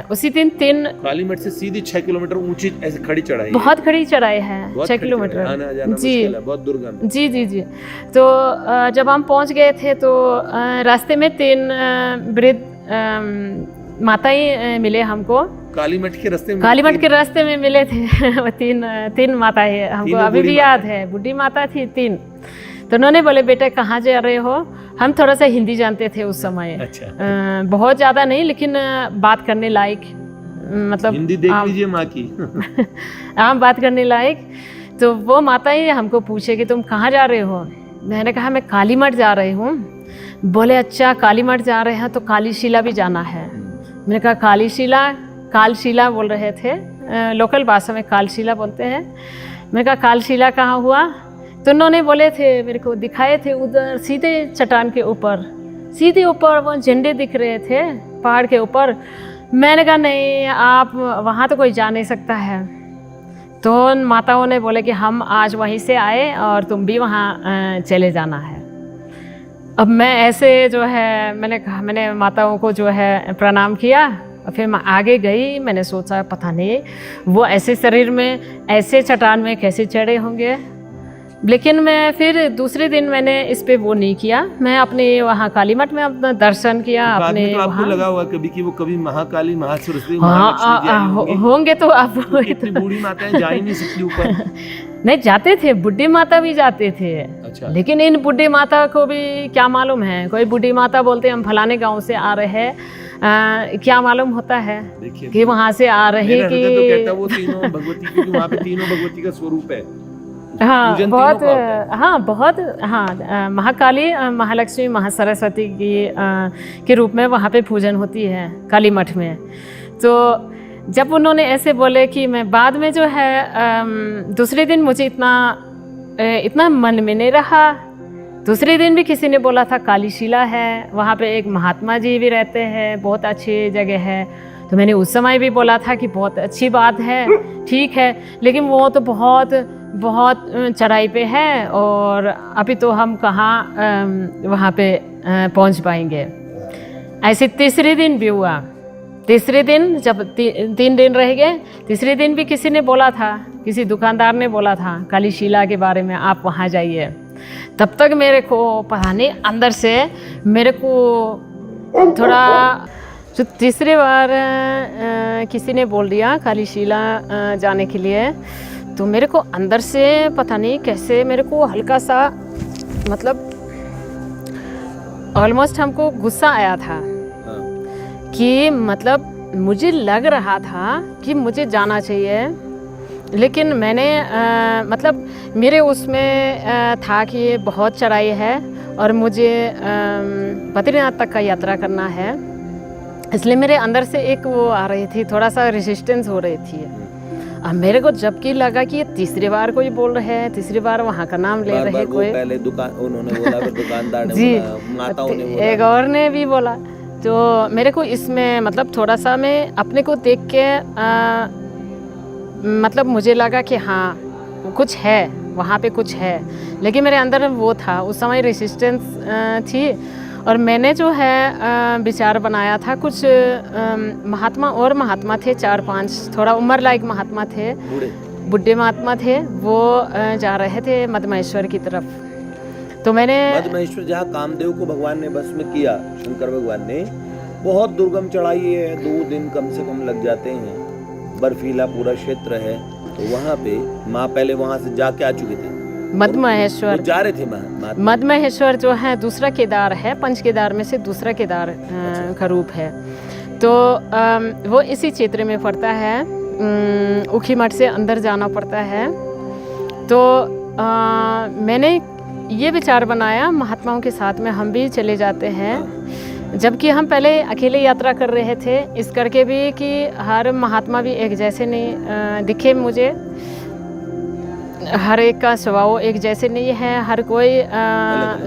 [SPEAKER 2] उसी दिन 3
[SPEAKER 3] काली मठ से सीधी 6 किलोमीटर ऊंची ऐसे खड़ी चढ़ाई,
[SPEAKER 2] बहुत खड़ी चढ़ाई है, 6 किलोमीटर जी,
[SPEAKER 3] बहुत दुर्गम
[SPEAKER 2] जी जी जी। तो जब हम पहुंच गए थे तो रास्ते में 3 वृद्ध माताएं मिले हमको।
[SPEAKER 3] काली मठ के रास्ते में,
[SPEAKER 2] काली मठ के रास्ते में मिले थे वो 3 माताएं, हमको अभी भी याद है। बुढ़ी माता थी 3। तो उन्होंने बोले, बेटा कहाँ जा रहे हो? हम थोड़ा सा हिंदी जानते थे उस समय।
[SPEAKER 3] अच्छा।
[SPEAKER 2] बहुत ज़्यादा नहीं, लेकिन बात करने लायक, मतलब
[SPEAKER 3] हिंदी देख लीजिए माँ की
[SPEAKER 2] आम बात करने लायक। तो वो माता ही हमको पूछे कि तुम कहाँ जा रहे हो? मैंने कहा मैं काली मठ जा रही हूँ। बोले अच्छा, काली मठ जा रहे हैं तो कालीशिला भी जाना है। मैंने कहा कालीशिला, कालशिला बोल रहे थे, लोकल भाषा में कालशिला बोलते हैं। मैंने कहा कालशिला कहाँ हुआ? तो उन्होंने बोले थे, मेरे को दिखाए थे उधर सीधे चट्टान के ऊपर, सीधे ऊपर वो झंडे दिख रहे थे पहाड़ के ऊपर। मैंने कहा नहीं, आप वहाँ तो कोई जा नहीं सकता है। तो उन माताओं ने बोले कि हम आज वहीं से आए और तुम भी वहाँ चले जाना है। अब मैं ऐसे जो है, मैंने माताओं को जो है प्रणाम किया और फिर मैं आगे गई। मैंने सोचा पता नहीं वो ऐसे शरीर में, ऐसे चट्टान में कैसे चढ़े होंगे। लेकिन मैं फिर दूसरे दिन मैंने इस पे वो नहीं किया। मैं अपने वहाँ काली मठ में अपना दर्शन किया।
[SPEAKER 3] तो
[SPEAKER 2] अपने
[SPEAKER 3] तो आपको लगा हुआ कभी कि वो कभी महाकाली, महासरस्वती, महालक्ष्मी
[SPEAKER 2] होंगे तो आप
[SPEAKER 3] इतनी बूढ़ी माताएं जा ही नहीं सकती ऊपर।
[SPEAKER 2] नहीं, जाते थे, बुढ़ी माता भी जाते थे।
[SPEAKER 3] अच्छा।
[SPEAKER 2] लेकिन इन बुढ़ी माता को भी क्या मालूम है, कोई बुढ़ी माता बोलते हम फलाने गांव से आ रहे हैं, क्या मालूम होता है कि वहाँ से आ रहे कि
[SPEAKER 3] तो कहता वो तीनों भगवती, क्योंकि वहाँ पे तीनों भगवती का स्वरूप है।
[SPEAKER 2] हाँ बहुत, हाँ बहुत, हाँ महाकाली, महालक्ष्मी, महासरस्वती के रूप में वहाँ पे पूजन होती है काली मठ में। तो जब उन्होंने ऐसे बोले कि मैं बाद में जो है दूसरे दिन मुझे इतना मन में नहीं रहा। दूसरे दिन भी किसी ने बोला था कालीशिला है, वहाँ पे एक महात्मा जी भी रहते हैं, बहुत अच्छी जगह है। तो मैंने उस समय भी बोला था कि बहुत अच्छी बात है, ठीक है, लेकिन वो तो बहुत बहुत चढ़ाई पे है और अभी तो हम कहाँ वहाँ पे पहुँच पाएंगे। ऐसे तीसरे दिन भी हुआ। तीसरे दिन जब 3 दिन रह गए, तीसरे दिन भी किसी ने बोला था, किसी दुकानदार ने बोला था कालीशिला के बारे में, आप वहाँ जाइए। तब तक मेरे को पता नहीं अंदर से मेरे को थोड़ा, जो तीसरी बार किसी ने बोल दिया कालीशिला जाने के लिए, तो मेरे को अंदर से पता नहीं कैसे मेरे को हल्का सा, मतलब ऑलमोस्ट हमको गुस्सा आया था कि मतलब मुझे लग रहा था कि मुझे जाना चाहिए, लेकिन मैंने मतलब मेरे उसमें था कि बहुत चढ़ाई है और मुझे बद्रीनाथ तक का यात्रा करना है, इसलिए मेरे अंदर से एक वो आ रही थी, थोड़ा सा रेजिस्टेंस हो रही थी। अब मेरे को जबकि लगा कि ये तीसरी बार कोई बोल रहे हैं, तीसरी बार वहाँ का नाम ले रहे कोई,
[SPEAKER 3] पहले दुकान उन्होंने बोला, फिर दुकानदार ने
[SPEAKER 2] जी,
[SPEAKER 3] बोला, माताओं ने बोला,
[SPEAKER 2] एक और ने भी बोला। तो मेरे को इसमें मतलब थोड़ा सा मैं अपने को देख के मतलब मुझे लगा कि हाँ कुछ है वहाँ पे, कुछ है, लेकिन मेरे अंदर वो था उस समय रेसिस्टेंस थी। और मैंने जो है विचार बनाया था, कुछ महात्मा थे 4-5, थोड़ा उम्र लायक महात्मा थे, बुढ़े महात्मा थे, वो जा रहे थे मदमहेश्वर की तरफ। तो मैंने
[SPEAKER 3] मदमहेश्वर जहाँ कामदेव को भगवान ने भस्म किया, शंकर भगवान ने, बहुत दुर्गम चढ़ाई है, 2 दिन कम से कम लग जाते हैं, बर्फीला पूरा क्षेत्र है। तो वहाँ पे माँ पहले वहाँ से जाके आ चुके थे,
[SPEAKER 2] मदमहेश्वर
[SPEAKER 3] जा रहे थे
[SPEAKER 2] मदमहेश्वर जो है दूसरा केदार है, 5 केदार में से दूसरा केदार का रूप है। तो वो इसी क्षेत्र में पड़ता है, ऊखीमठ से अंदर जाना पड़ता है। तो मैंने ये विचार बनाया महात्माओं के साथ में हम भी चले जाते हैं, जबकि हम पहले अकेले यात्रा कर रहे थे, इस करके भी कि हर महात्मा भी एक जैसे नहीं दिखे मुझे, हर एक का स्वभाव एक जैसे नहीं है, हर कोई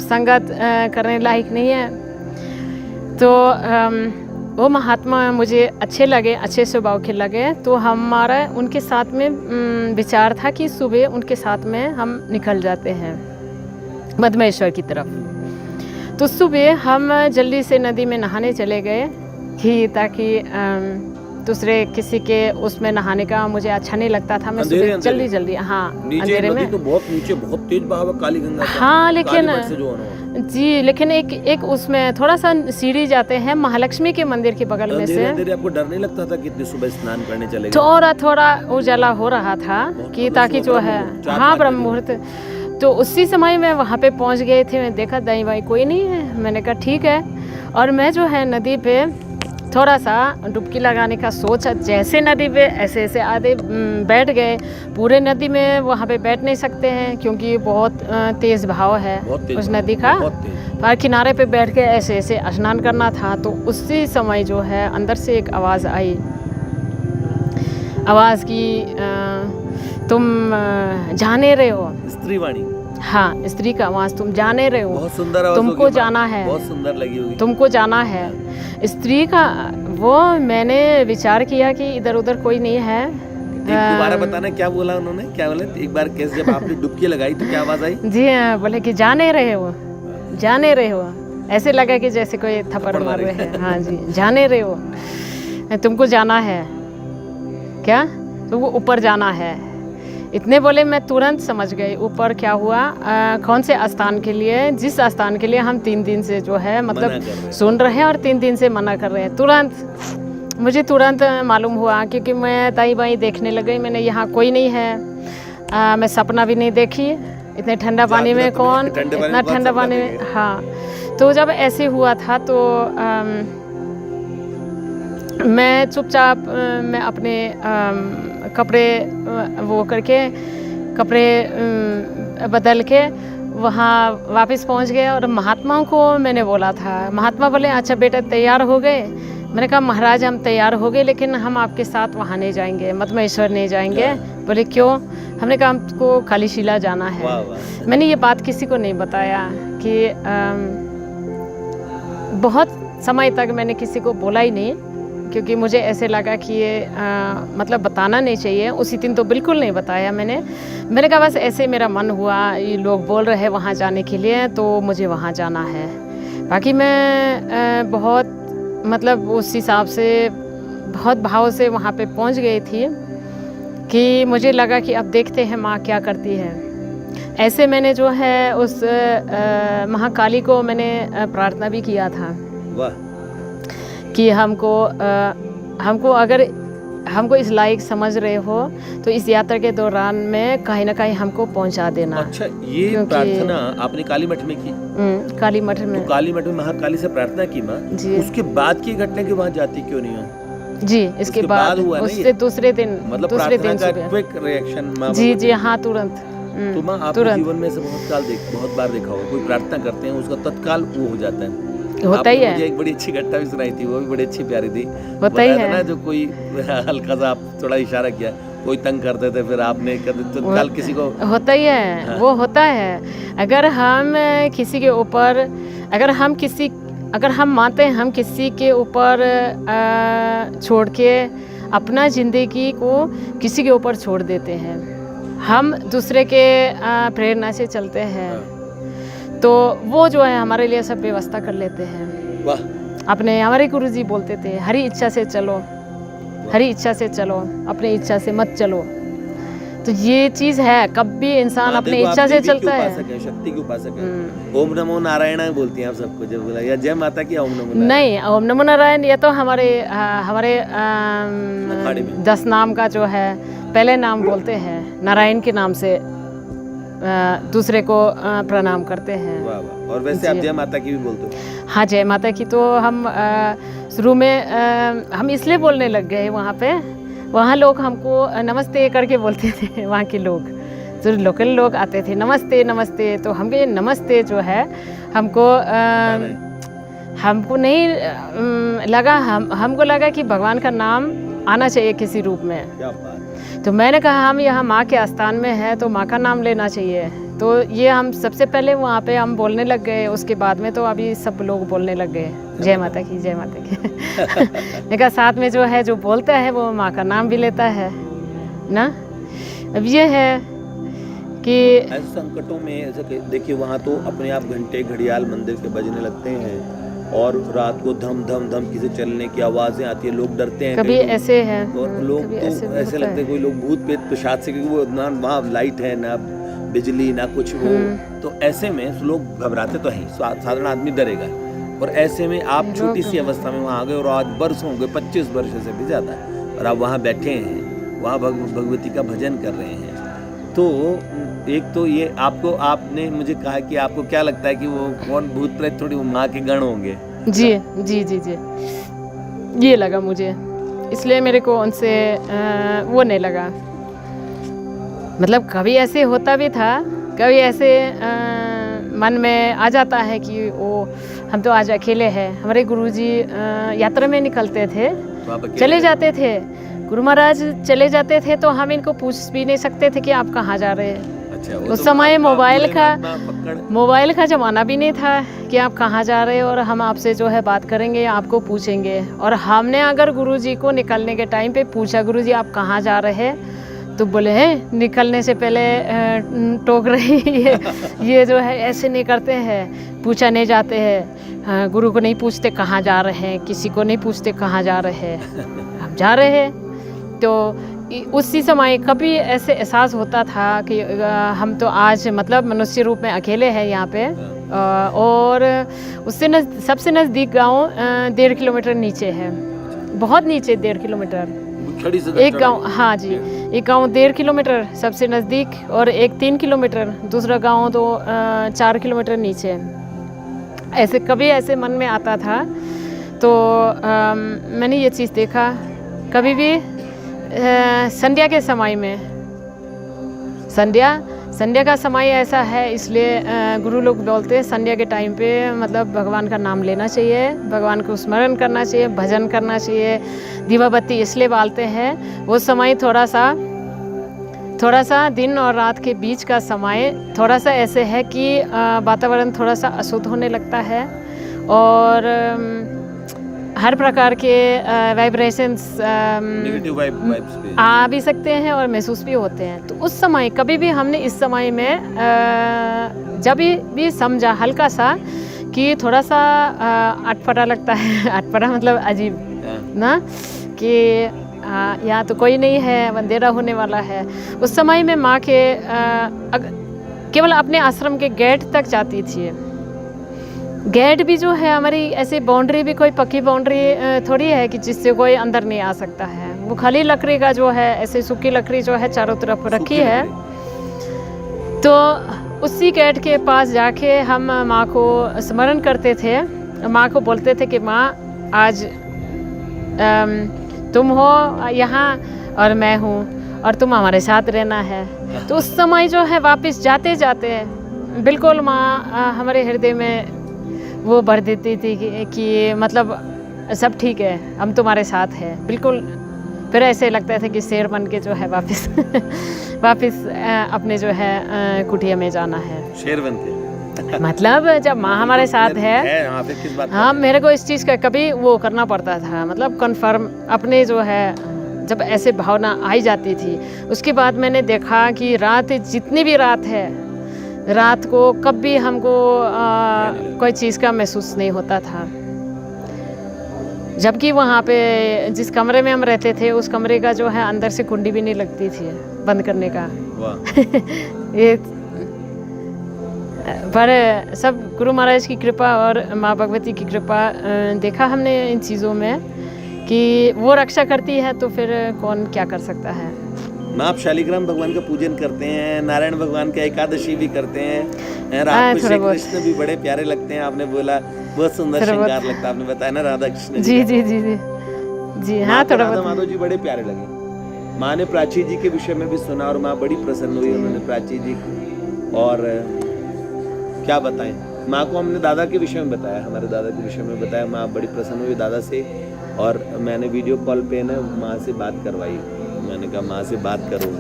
[SPEAKER 2] संगत करने लायक नहीं है। तो वो महात्मा मुझे अच्छे लगे, अच्छे स्वभाव के लगे। तो हमारा उनके साथ में विचार था कि सुबह उनके साथ में हम निकल जाते हैं मदमहेश्वर की तरफ। तो सुबह हम जल्दी से नदी में नहाने चले गए कि ताकि दूसरे किसी के उसमें नहाने का मुझे अच्छा नहीं लगता था। मैं सुबह जल्दी हाँ अंधेरे में,
[SPEAKER 3] तो बहुत नीचे बहुत तेज बहाव काली गंगा का,
[SPEAKER 2] हाँ लेकिन
[SPEAKER 3] जी,
[SPEAKER 2] लेकिन एक उसमें थोड़ा सा सीढ़ी जाते हैं महालक्ष्मी के मंदिर के बगल में से।
[SPEAKER 3] आपको डर नहीं लगता था कि इतनी सुबह स्नान करने चले गए?
[SPEAKER 2] थोड़ा उजाला हो रहा था कि ताकि जो है हाँ ब्रह्म मुहूर्त। तो उसी समय मैं वहाँ पे पहुँच गए थे, मैं देखा दाई बाई कोई नहीं है, मैंने कहा ठीक है। और मैं जो है नदी पे थोड़ा सा डुबकी लगाने का सोचा, जैसे नदी पे ऐसे आधे बैठ गए। पूरे नदी में वहाँ पे बैठ नहीं सकते हैं क्योंकि बहुत तेज़ बहाव है उस नदी का, पर किनारे पे बैठ के ऐसे स्नान करना था। तो उसी समय जो है अंदर से एक आवाज़ आई, आवाज़ की तुम जाने रहे हो,
[SPEAKER 3] स्त्री वाणी,
[SPEAKER 2] हाँ स्त्री का आवाज़, तुम जाने रहे हो,
[SPEAKER 3] बहुत सुंदर आवाज़,
[SPEAKER 2] तुमको जाना है,
[SPEAKER 3] बहुत सुंदर लगी होगी,
[SPEAKER 2] तुमको जाना है। स्त्री का वो मैंने विचार किया कि इधर उधर कोई नहीं है।
[SPEAKER 3] दोबारा बताना क्या बोला उन्होंने, क्या बोले एक बार? कैसे जब आपने डुबकी लगाई तो क्या आवाज़ आई?
[SPEAKER 2] जी हाँ, बोले कि जाने रहे हो, जाने रहे हो। ऐसे लगा कि जैसे कोई थप्पड़ मार रहे हैं। हाँ जी, जाने रहे हो, तुमको जाना है, क्या तुमको ऊपर जाना है। इतने बोले मैं तुरंत समझ गई ऊपर क्या हुआ, कौन से स्थान के लिए, जिस स्थान के लिए हम 3 दिन से जो है मतलब सुन रहे हैं और 3 दिन से मना कर रहे हैं। मुझे तुरंत मालूम हुआ क्योंकि मैं दाई बाई देखने लगी, मैंने यहाँ कोई नहीं है। मैं सपना भी नहीं देखी, इतने ठंडा पानी में कौन, इतना ठंडा पानी में, हाँ। तो जब ऐसे हुआ था तो मैं चुपचाप मैं अपने कपड़े वो करके कपड़े बदल के वहाँ वापस पहुँच गए। और महात्माओं को मैंने बोला था, महात्मा बोले अच्छा बेटा तैयार हो गए? मैंने कहा महाराज हम तैयार हो गए लेकिन हम आपके साथ वहाँ नहीं जाएंगे, मदमहेश्वर नहीं जाएंगे। बोले क्यों? हमने कहा हमको कालीशिला जाना है।
[SPEAKER 3] वाह वाह।
[SPEAKER 2] मैंने ये बात किसी को नहीं बताया कि बहुत समय तक मैंने किसी को बोला ही नहीं, क्योंकि मुझे ऐसे लगा कि ये मतलब बताना नहीं चाहिए। उसी दिन तो बिल्कुल नहीं बताया मैंने कहा बस ऐसे मेरा मन हुआ, ये लोग बोल रहे हैं वहाँ जाने के लिए तो मुझे वहाँ जाना है। बाकी मैं बहुत मतलब उस हिसाब से बहुत भाव से वहाँ पे पहुँच गई थी कि मुझे लगा कि अब देखते हैं माँ क्या करती है। ऐसे मैंने जो है उस महाकाली को मैंने प्रार्थना भी किया था।
[SPEAKER 3] वाह।
[SPEAKER 2] कि हमको अगर हमको इस लायक समझ रहे हो तो इस यात्रा के दौरान में कहीं ना कहीं हमको पहुंचा देना।
[SPEAKER 3] अच्छा, ये प्रार्थना आपने काली मठ में की?
[SPEAKER 2] काली मठ में।
[SPEAKER 3] तो काली मठ में महाकाली से प्रार्थना की माँ, उसके बाद की घटना की वहाँ जाती क्यों नहीं हो?
[SPEAKER 2] जी, इसके बाद
[SPEAKER 3] हुआ ना
[SPEAKER 2] उससे दूसरे दिन
[SPEAKER 3] मतलब
[SPEAKER 2] दूसरे
[SPEAKER 3] प्रार्थना
[SPEAKER 2] दिन
[SPEAKER 3] का
[SPEAKER 2] सुबह
[SPEAKER 3] क्विक रिएक्शन माँ
[SPEAKER 2] जी
[SPEAKER 3] बाबा
[SPEAKER 2] जी
[SPEAKER 3] देते
[SPEAKER 2] हाँ
[SPEAKER 3] हैं।
[SPEAKER 2] तुरंत
[SPEAKER 3] तो माँ आपने
[SPEAKER 2] तुरंत
[SPEAKER 3] जीवन में से बहुत बार देखा होगा, कोई प्रार्थना करते हैं उसका तत्काल वो हो जाता है।
[SPEAKER 2] होता ही
[SPEAKER 3] आपने
[SPEAKER 2] है।
[SPEAKER 3] मुझे एक बड़ी अच्छी घटना भी सुनाई थी, वो भी बड़ी अच्छी प्यारी थी।
[SPEAKER 2] होता ही
[SPEAKER 3] बताया था
[SPEAKER 2] है।
[SPEAKER 3] ना, जो कोई हल्का सा आप थोड़ा इशारा किया, कोई तंग करते थे, फिर आपने तत्काल किसी को
[SPEAKER 2] होता ही है।
[SPEAKER 3] हाँ।
[SPEAKER 2] वो होता है। अगर हम किसी के ऊपर अगर हम मानते हैं हम किसी के ऊपर छोड़ के अपना ज़िंदगी को किसी के ऊपर छोड़ देते हैं, हम दूसरे के प्रेरणा से चलते हैं, तो वो जो है हमारे लिए सब व्यवस्था कर लेते हैं।
[SPEAKER 3] वाह,
[SPEAKER 2] हमारे गुरुजी बोलते थे, हरी इच्छा से चलो, हरी इच्छा से चलो, अपनी इच्छा से मत चलो। तो ये चीज़ है, कभी इंसान अपनी इच्छा से चलता है।
[SPEAKER 3] शक्ति की उपासक है। ओम नमो नारायण बोलती हैं आप सबको जब बोला, या जय माता की, ओम नमो नारायण?
[SPEAKER 2] नहीं, ओम नमो नारायण ये तो हमारे
[SPEAKER 3] अखाड़े में
[SPEAKER 2] 10 नाम का जो है पहले नाम बोलते हैं, नारायण के नाम से दूसरे को प्रणाम करते हैं।
[SPEAKER 3] वाह वाह। और वैसे आप जय माता की भी बोलते हो?
[SPEAKER 2] हाँ, जय माता की तो हम शुरू में हम इसलिए बोलने लग गए वहाँ लोग हमको नमस्ते करके बोलते थे। वहाँ के लोग जो लोकल लोग आते थे, नमस्ते नमस्ते, तो हमको ये नमस्ते जो है हमको नहीं लगा, हमको लगा कि भगवान का नाम आना चाहिए किसी रूप में।
[SPEAKER 3] क्या बात।
[SPEAKER 2] तो मैंने कहा हम यहाँ माँ के आस्थान में है तो माँ का नाम लेना चाहिए। तो ये हम सबसे पहले वहाँ पे हम बोलने लग गए, उसके बाद में तो अभी सब लोग बोलने लग गए जय माता की, जय माता की। मैंने कहा साथ में जो है जो बोलता है वो माँ का नाम भी लेता है ना। अब ये है कि
[SPEAKER 3] ऐसे संकटों में ऐसे देखिए, वहाँ तो अपने आप घंटे घड़ियाल मंदिर के बजने लगते हैं और रात को धम धम धम किसी चलने की आवाजें आती है, लोग डरते हैं।
[SPEAKER 2] कभी ऐसे है
[SPEAKER 3] और लोग तो ऐसे लगते हैं कोई लोग भूत प्रेत प्रसाद से, क्योंकि वो ना वहाँ लाइट है ना बिजली ना कुछ हो, तो ऐसे में लोग घबराते तो हैं, साधारण आदमी डरेगा। और ऐसे में आप छोटी सी अवस्था में वहाँ आ गए और आज बरसों हो गए, 25 वर्ष से भी ज़्यादा, और आप वहाँ बैठे हैं, वहाँ भगवती का भजन कर रहे हैं। तो एक तो ये आपने मुझे कहा कि आपको क्या लगता है कि वो कौन भूत प्रेत थोड़ी वो माँ के गण होंगे?
[SPEAKER 2] जी जी जी जी, ये लगा मुझे, इसलिए मेरे को उनसे वो नहीं लगा। मतलब कभी ऐसे होता भी था, कभी ऐसे मन में आ जाता है कि वो हम तो आज अकेले हैं। हमारे गुरुजी यात्रा में निकलते थे, चले जाते थे, गुरु महाराज चले जाते थे, तो हम इनको पूछ भी नहीं सकते थे कि आप कहाँ जा रहे हैं।
[SPEAKER 3] अच्छा,
[SPEAKER 2] उस समय मोबाइल का ज़माना भी नहीं था कि आप कहाँ जा रहे हो और हम आपसे जो है बात करेंगे, आपको पूछेंगे। और हमने अगर गुरुजी को निकलने के टाइम पे पूछा, गुरुजी आप कहाँ जा रहे हैं, तो बोले हैं निकलने से पहले टोक रही ये जो है ऐसे नहीं करते हैं, पूछा नहीं जाते हैं, गुरु को नहीं पूछते कहाँ जा रहे हैं, किसी को नहीं पूछते कहाँ जा रहे हैं, हम जा रहे हैं। तो उसी समय कभी ऐसे एहसास होता था कि हम तो आज मतलब मनुष्य रूप में अकेले हैं यहाँ पे, और उससे सबसे नज़दीक गांव 1.5 किलोमीटर नीचे है, बहुत नीचे 1.5 किलोमीटर एक गांव। हाँ जी, एक गांव 1.5 किलोमीटर सबसे नज़दीक, और एक 3 किलोमीटर, दूसरा गांव तो 4 किलोमीटर नीचे। ऐसे कभी ऐसे मन में आता था, तो मैंने ये चीज़ देखा। कभी भी संध्या के समय में, संध्या का समय ऐसा है, इसलिए गुरु लोग बोलते हैं संध्या के टाइम पे मतलब भगवान का नाम लेना चाहिए, भगवान को स्मरण करना चाहिए, भजन करना चाहिए। दीवा बत्ती इसलिए बालते हैं, वो समय थोड़ा सा दिन और रात के बीच का समय थोड़ा सा ऐसे है कि वातावरण थोड़ा सा अशुद्ध होने लगता है, और हर प्रकार के वाइब्रेशंस
[SPEAKER 3] नेगेटिव वाइब्स
[SPEAKER 2] आ भी सकते हैं और महसूस भी होते हैं। तो उस समय कभी भी हमने इस समय में जब भी समझा हल्का सा कि थोड़ा सा अटपटा लगता है, अटपटा मतलब अजीब ना, कि यहाँ तो कोई नहीं है, अंधेरा होने वाला है। उस समय में माँ के केवल अपने आश्रम के गेट तक जाती थी। गेट भी जो है हमारी ऐसी बाउंड्री भी कोई पक्की बाउंड्री थोड़ी है कि जिससे कोई अंदर नहीं आ सकता है। वो खाली लकड़ी का जो है, ऐसे सूखी लकड़ी जो है चारों तरफ रखी है। तो उसी गेट के पास जाके हम माँ को स्मरण करते थे, माँ को बोलते थे कि माँ आज तुम हो यहाँ और मैं हूँ और तुम हमारे साथ रहना है। तो उस समय जो है वापस जाते जाते बिल्कुल माँ हमारे हृदय में वो भर देती थी कि मतलब सब ठीक है, हम तुम्हारे साथ हैं बिल्कुल। फिर ऐसे लगता था कि शेर बन के जो है वापस वापस अपने जो है कुटिया में जाना है।
[SPEAKER 3] शेर बन के
[SPEAKER 2] मतलब जब माँ हमारे साथ है
[SPEAKER 3] हाँ, फिर किस बात
[SPEAKER 2] हाँ, मेरे को इस चीज़ का कभी वो करना पड़ता था, मतलब कन्फर्म अपने जो है जब ऐसे भावना आई जाती थी। उसके बाद मैंने देखा कि रात जितनी भी रात है, रात को कभी हमको कोई चीज़ का महसूस नहीं होता था। जबकि वहाँ पे जिस कमरे में हम रहते थे उस कमरे का जो है अंदर से कुंडी भी नहीं लगती थी बंद करने का। ये पर सब गुरु महाराज की कृपा और माँ भगवती की कृपा देखा हमने इन चीज़ों में कि वो रक्षा करती है, तो फिर कौन क्या कर सकता है।
[SPEAKER 3] माँ आप शालिग्राम भगवान का पूजन करते हैं, नारायण भगवान का एकादशी भी करते हैं, रात को श्री कृष्ण भी बड़े प्यारे लगते हैं। आपने बोला बहुत सुंदर श्रृंगार लगता है, आपने बताया ना राधा कृष्ण
[SPEAKER 2] जी जी जी जी जी हाँ, थोड़ा बहुत
[SPEAKER 3] माधव जी बड़े प्यारे लगे। माँ ने प्राची जी के विषय में भी सुना और माँ बड़ी प्रसन्न हुई उन्होंने प्राची जी को। और क्या बताएं, माँ को हमने दादा के विषय में बताया, हमारे दादा के विषय में बताया। माँ बड़ी प्रसन्न हुई दादा से और मैंने वीडियो कॉल पे ना माँ से बात करवाई। मैंने कहा माँ से बात करो,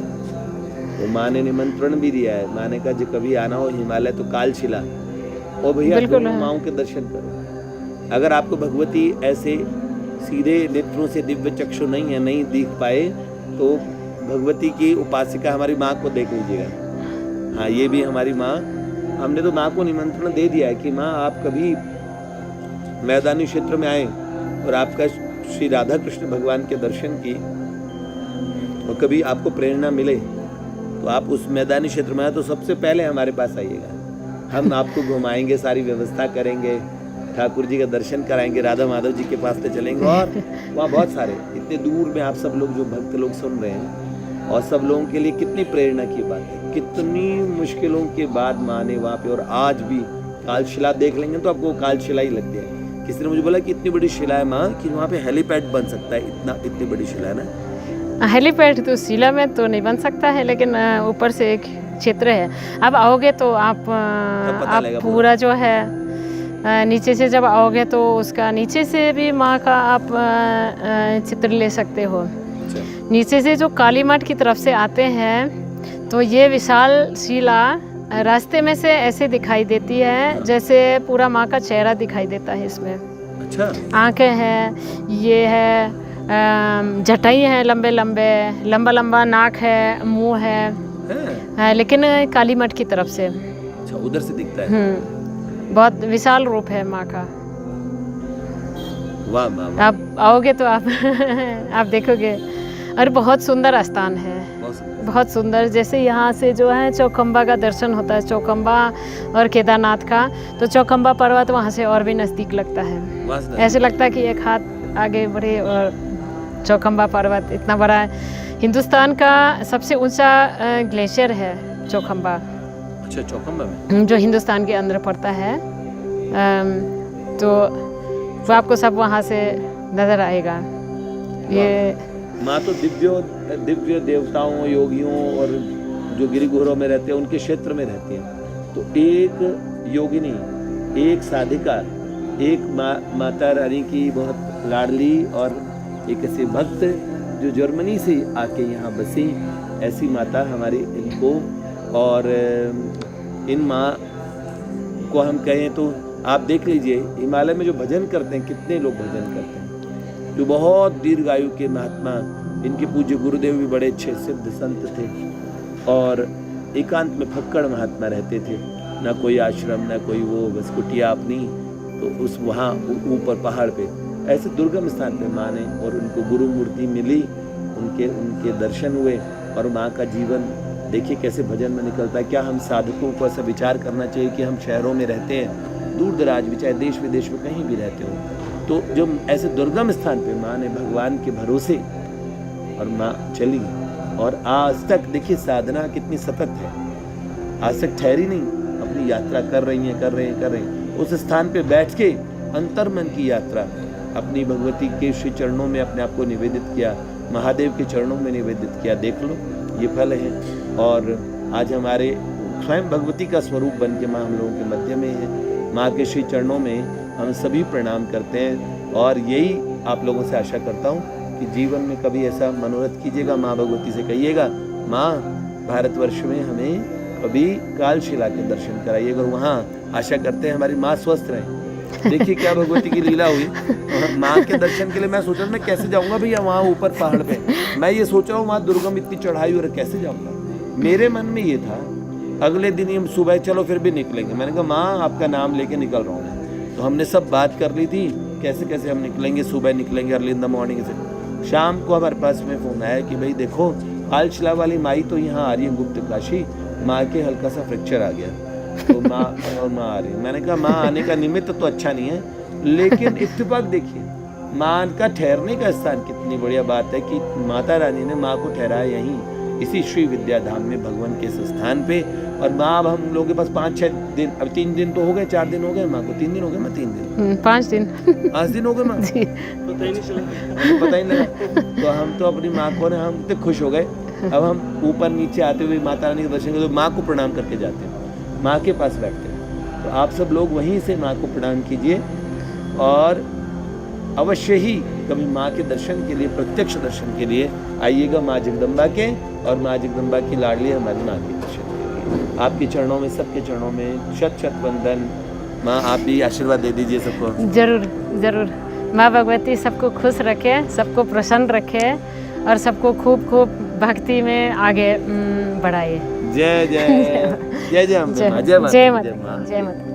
[SPEAKER 3] तो माँ ने निमंत्रण भी दिया है। माँ ने कहा जो कभी आना हो हिमालय तो कालशिला और भैया दोनों माँओं के दर्शन करो। अगर आपको भगवती ऐसे सीधे नेत्रों से दिव्य चक्षु नहीं है, नहीं दिख पाए, तो भगवती की उपासिका हमारी माँ को देख लीजिएगा। हाँ, ये भी हमारी माँ, हमने तो माँ को निमंत्रण दे दिया है कि माँ आप कभी मैदानी क्षेत्र में आए और आपका श्री राधा कृष्ण भगवान के दर्शन की और कभी आपको प्रेरणा मिले तो आप उस मैदानी क्षेत्र में आए तो सबसे पहले हमारे पास आइएगा। हम आपको घुमाएंगे, सारी व्यवस्था करेंगे, ठाकुर जी का दर्शन कराएंगे, राधा माधव जी के पास ले चलेंगे। और वहाँ बहुत सारे इतने दूर में आप सब लोग जो भक्त लोग सुन रहे हैं, और सब लोगों के लिए कितनी प्रेरणा की बात है। कितनी मुश्किलों के बाद माँ ने वहाँ पे, और आज भी कालशिला देख लेंगे तो आपको कालशिला ही लगती है। किसी ने मुझे बोला कि इतनी बड़ी शिला है माँ कि वहाँ पे हेलीपैड बन सकता है, इतनी बड़ी शिला है ना।
[SPEAKER 2] हेलीपैड तो शिला में तो नहीं बन सकता है, लेकिन ऊपर से एक क्षेत्र है। अब आओगे तो आप पूरा जो है नीचे से जब आओगे तो उसका नीचे से भी माँ का आप चित्र ले सकते हो। नीचे से जो काली मठ की तरफ से आते हैं तो ये विशाल शिला रास्ते में से ऐसे दिखाई देती है जैसे पूरा माँ का चेहरा दिखाई देता है इसमें।
[SPEAKER 3] अच्छा,
[SPEAKER 2] आंखें हैं, ये है, जटाई है, लंबे लंबे, लंबा लंबा नाक है, मुंह है, लेकिन काली मठ की तरफ से।
[SPEAKER 3] अच्छा, उधर से दिखता है।
[SPEAKER 2] बहुत विशाल रूप है माँ का।
[SPEAKER 3] वाह वाह,
[SPEAKER 2] आप आओगे तो आप आप देखोगे। और बहुत सुंदर स्थान है, बहुत सुंदर। जैसे यहाँ से जो है चौखंबा का दर्शन होता है, चौखंबा और केदारनाथ का, तो चौखंबा पर्वत वहाँ से और भी नज़दीक लगता है। ऐसे लगता है कि एक हाथ आगे बढ़े और चौखंबा पर्वत इतना बड़ा है। हिंदुस्तान का सबसे ऊंचा ग्लेशियर है चौखंबा।
[SPEAKER 3] अच्छा, चौखंबा में
[SPEAKER 2] जो हिंदुस्तान के अंदर पड़ता है। तो वो आपको सब वहाँ से नज़र आएगा। ये
[SPEAKER 3] माँ तो दिव्य देवताओं, योगियों और जो गिरिगुहरों में रहते हैं उनके क्षेत्र में रहती हैं। तो एक योगिनी, एक साधिका, एक माता रानी की बहुत लाडली और एक ऐसे भक्त जो जर्मनी से आके यहाँ बसी, ऐसी माता हमारी इनको। और इन माँ को हम कहें तो आप देख लीजिए हिमालय में जो भजन करते हैं, कितने लोग भजन करते हैं, जो बहुत दीर्घायु के महात्मा। इनके पूज्य गुरुदेव भी बड़े अच्छे सिद्ध संत थे और एकांत में फक्कड़ महात्मा रहते थे, ना कोई आश्रम, ना कोई वो, बस कुटिया अपनी। तो उस वहाँ ऊपर पहाड़ पे ऐसे दुर्गम स्थान पे माँ ने, और उनको गुरु मूर्ति मिली, उनके दर्शन हुए। और माँ का जीवन देखिए कैसे भजन में निकलता है। क्या हम साधकों को ऐसा विचार करना चाहिए कि हम शहरों में रहते हैं, दूर दराज भी, चाहे देश विदेश में कहीं भी रहते हो, तो जो ऐसे दुर्गम स्थान पे माँ ने भगवान के भरोसे और माँ चली, और आज तक देखिए साधना कितनी सतत है, आज तक ठहरी नहीं, अपनी यात्रा कर रही हैं। उस स्थान पे बैठ के अंतर्मन की यात्रा, अपनी भगवती के श्री चरणों में अपने आप को निवेदित किया, महादेव के चरणों में निवेदित किया, देख लो ये फल है। और आज हमारे स्वयं भगवती का स्वरूप बन के माँ हम लोगों के मध्य में है। माँ के श्री चरणों में हम सभी प्रणाम करते हैं और यही आप लोगों से आशा करता हूँ कि जीवन में कभी ऐसा मनोरथ कीजिएगा, माँ भगवती से कहिएगा माँ भारतवर्ष में हमें कभी कालशिला के दर्शन कराइएगा, और वहाँ आशा करते हैं हमारी माँ स्वस्थ रहे। देखिए क्या भगवती की लीला हुई, माँ के दर्शन के लिए मैं सोच रहा हूँ मैं कैसे जाऊँगा भैया वहाँ ऊपर पहाड़ पे, मैं ये सोच रहा हूँ वहाँ दुर्गम इतनी चढ़ाई और कैसे जाऊँगा। मेरे मन में ये था अगले दिन ही हम सुबह चलो फिर भी निकलेंगे, मैंने कहा माँ आपका नाम लेके निकल रहा हूँ। तो हमने सब बात कर ली थी कैसे कैसे हम निकलेंगे, सुबह निकलेंगे अर्ली इन द मॉर्निंग से। शाम को हमारे पास में फ़ोन आया कि भाई देखो कालशिला वाली माई तो यहाँ आ रही है गुप्त काशी, माँ के हल्का सा फ्रैक्चर आ गया, तो माँ आ रही है। मैंने कहा माँ आने का निमित्त तो अच्छा नहीं है, लेकिन इत्तेफाक देखिए माँ का ठहरने का स्थान, कितनी बढ़िया बात है कि माता रानी ने माँ को ठहराया यहीं इसी श्री विद्याधाम में भगवान के इस स्थान पे। और माँ अब हम लोगों के पास 5-6 दिन, अब 3 दिन तो हो गए, 4 दिन हो गए माँ को, 3 दिन हो गए माँ, 3 दिन
[SPEAKER 2] 5 दिन
[SPEAKER 3] 5 दिन हो गए माँ, पता ही नहीं चला, पता ही नहीं लगा। तो हम तो अपनी माँ को ना हम तो खुश हो गए। अब हम ऊपर नीचे आते हुए माता रानी के दर्शन करते, माँ को प्रणाम करके जाते हैं, माँ के पास बैठते हैं। तो आप सब लोग वहीं से माँ को प्रणाम कीजिए और अवश्य ही कभी माँ के दर्शन के लिए, प्रत्यक्ष दर्शन के लिए आइएगा माँ जगदम्बा के, और माँ जगदम्बा की लाडली हमारी माँ के दर्शन के लिए। आपके चरणों में, सबके चरणों में शत शत वंदन। माँ आप भी आशीर्वाद दे दीजिए सबको।
[SPEAKER 2] जरूर जरूर, माँ भगवती सबको खुश रखे, सबको प्रसन्न रखे और सबको खूब खूब भक्ति में आगे बढ़ाए।
[SPEAKER 3] जय जय जय जय अम्बे माँ, जय माता,
[SPEAKER 2] जय माता, जय माता।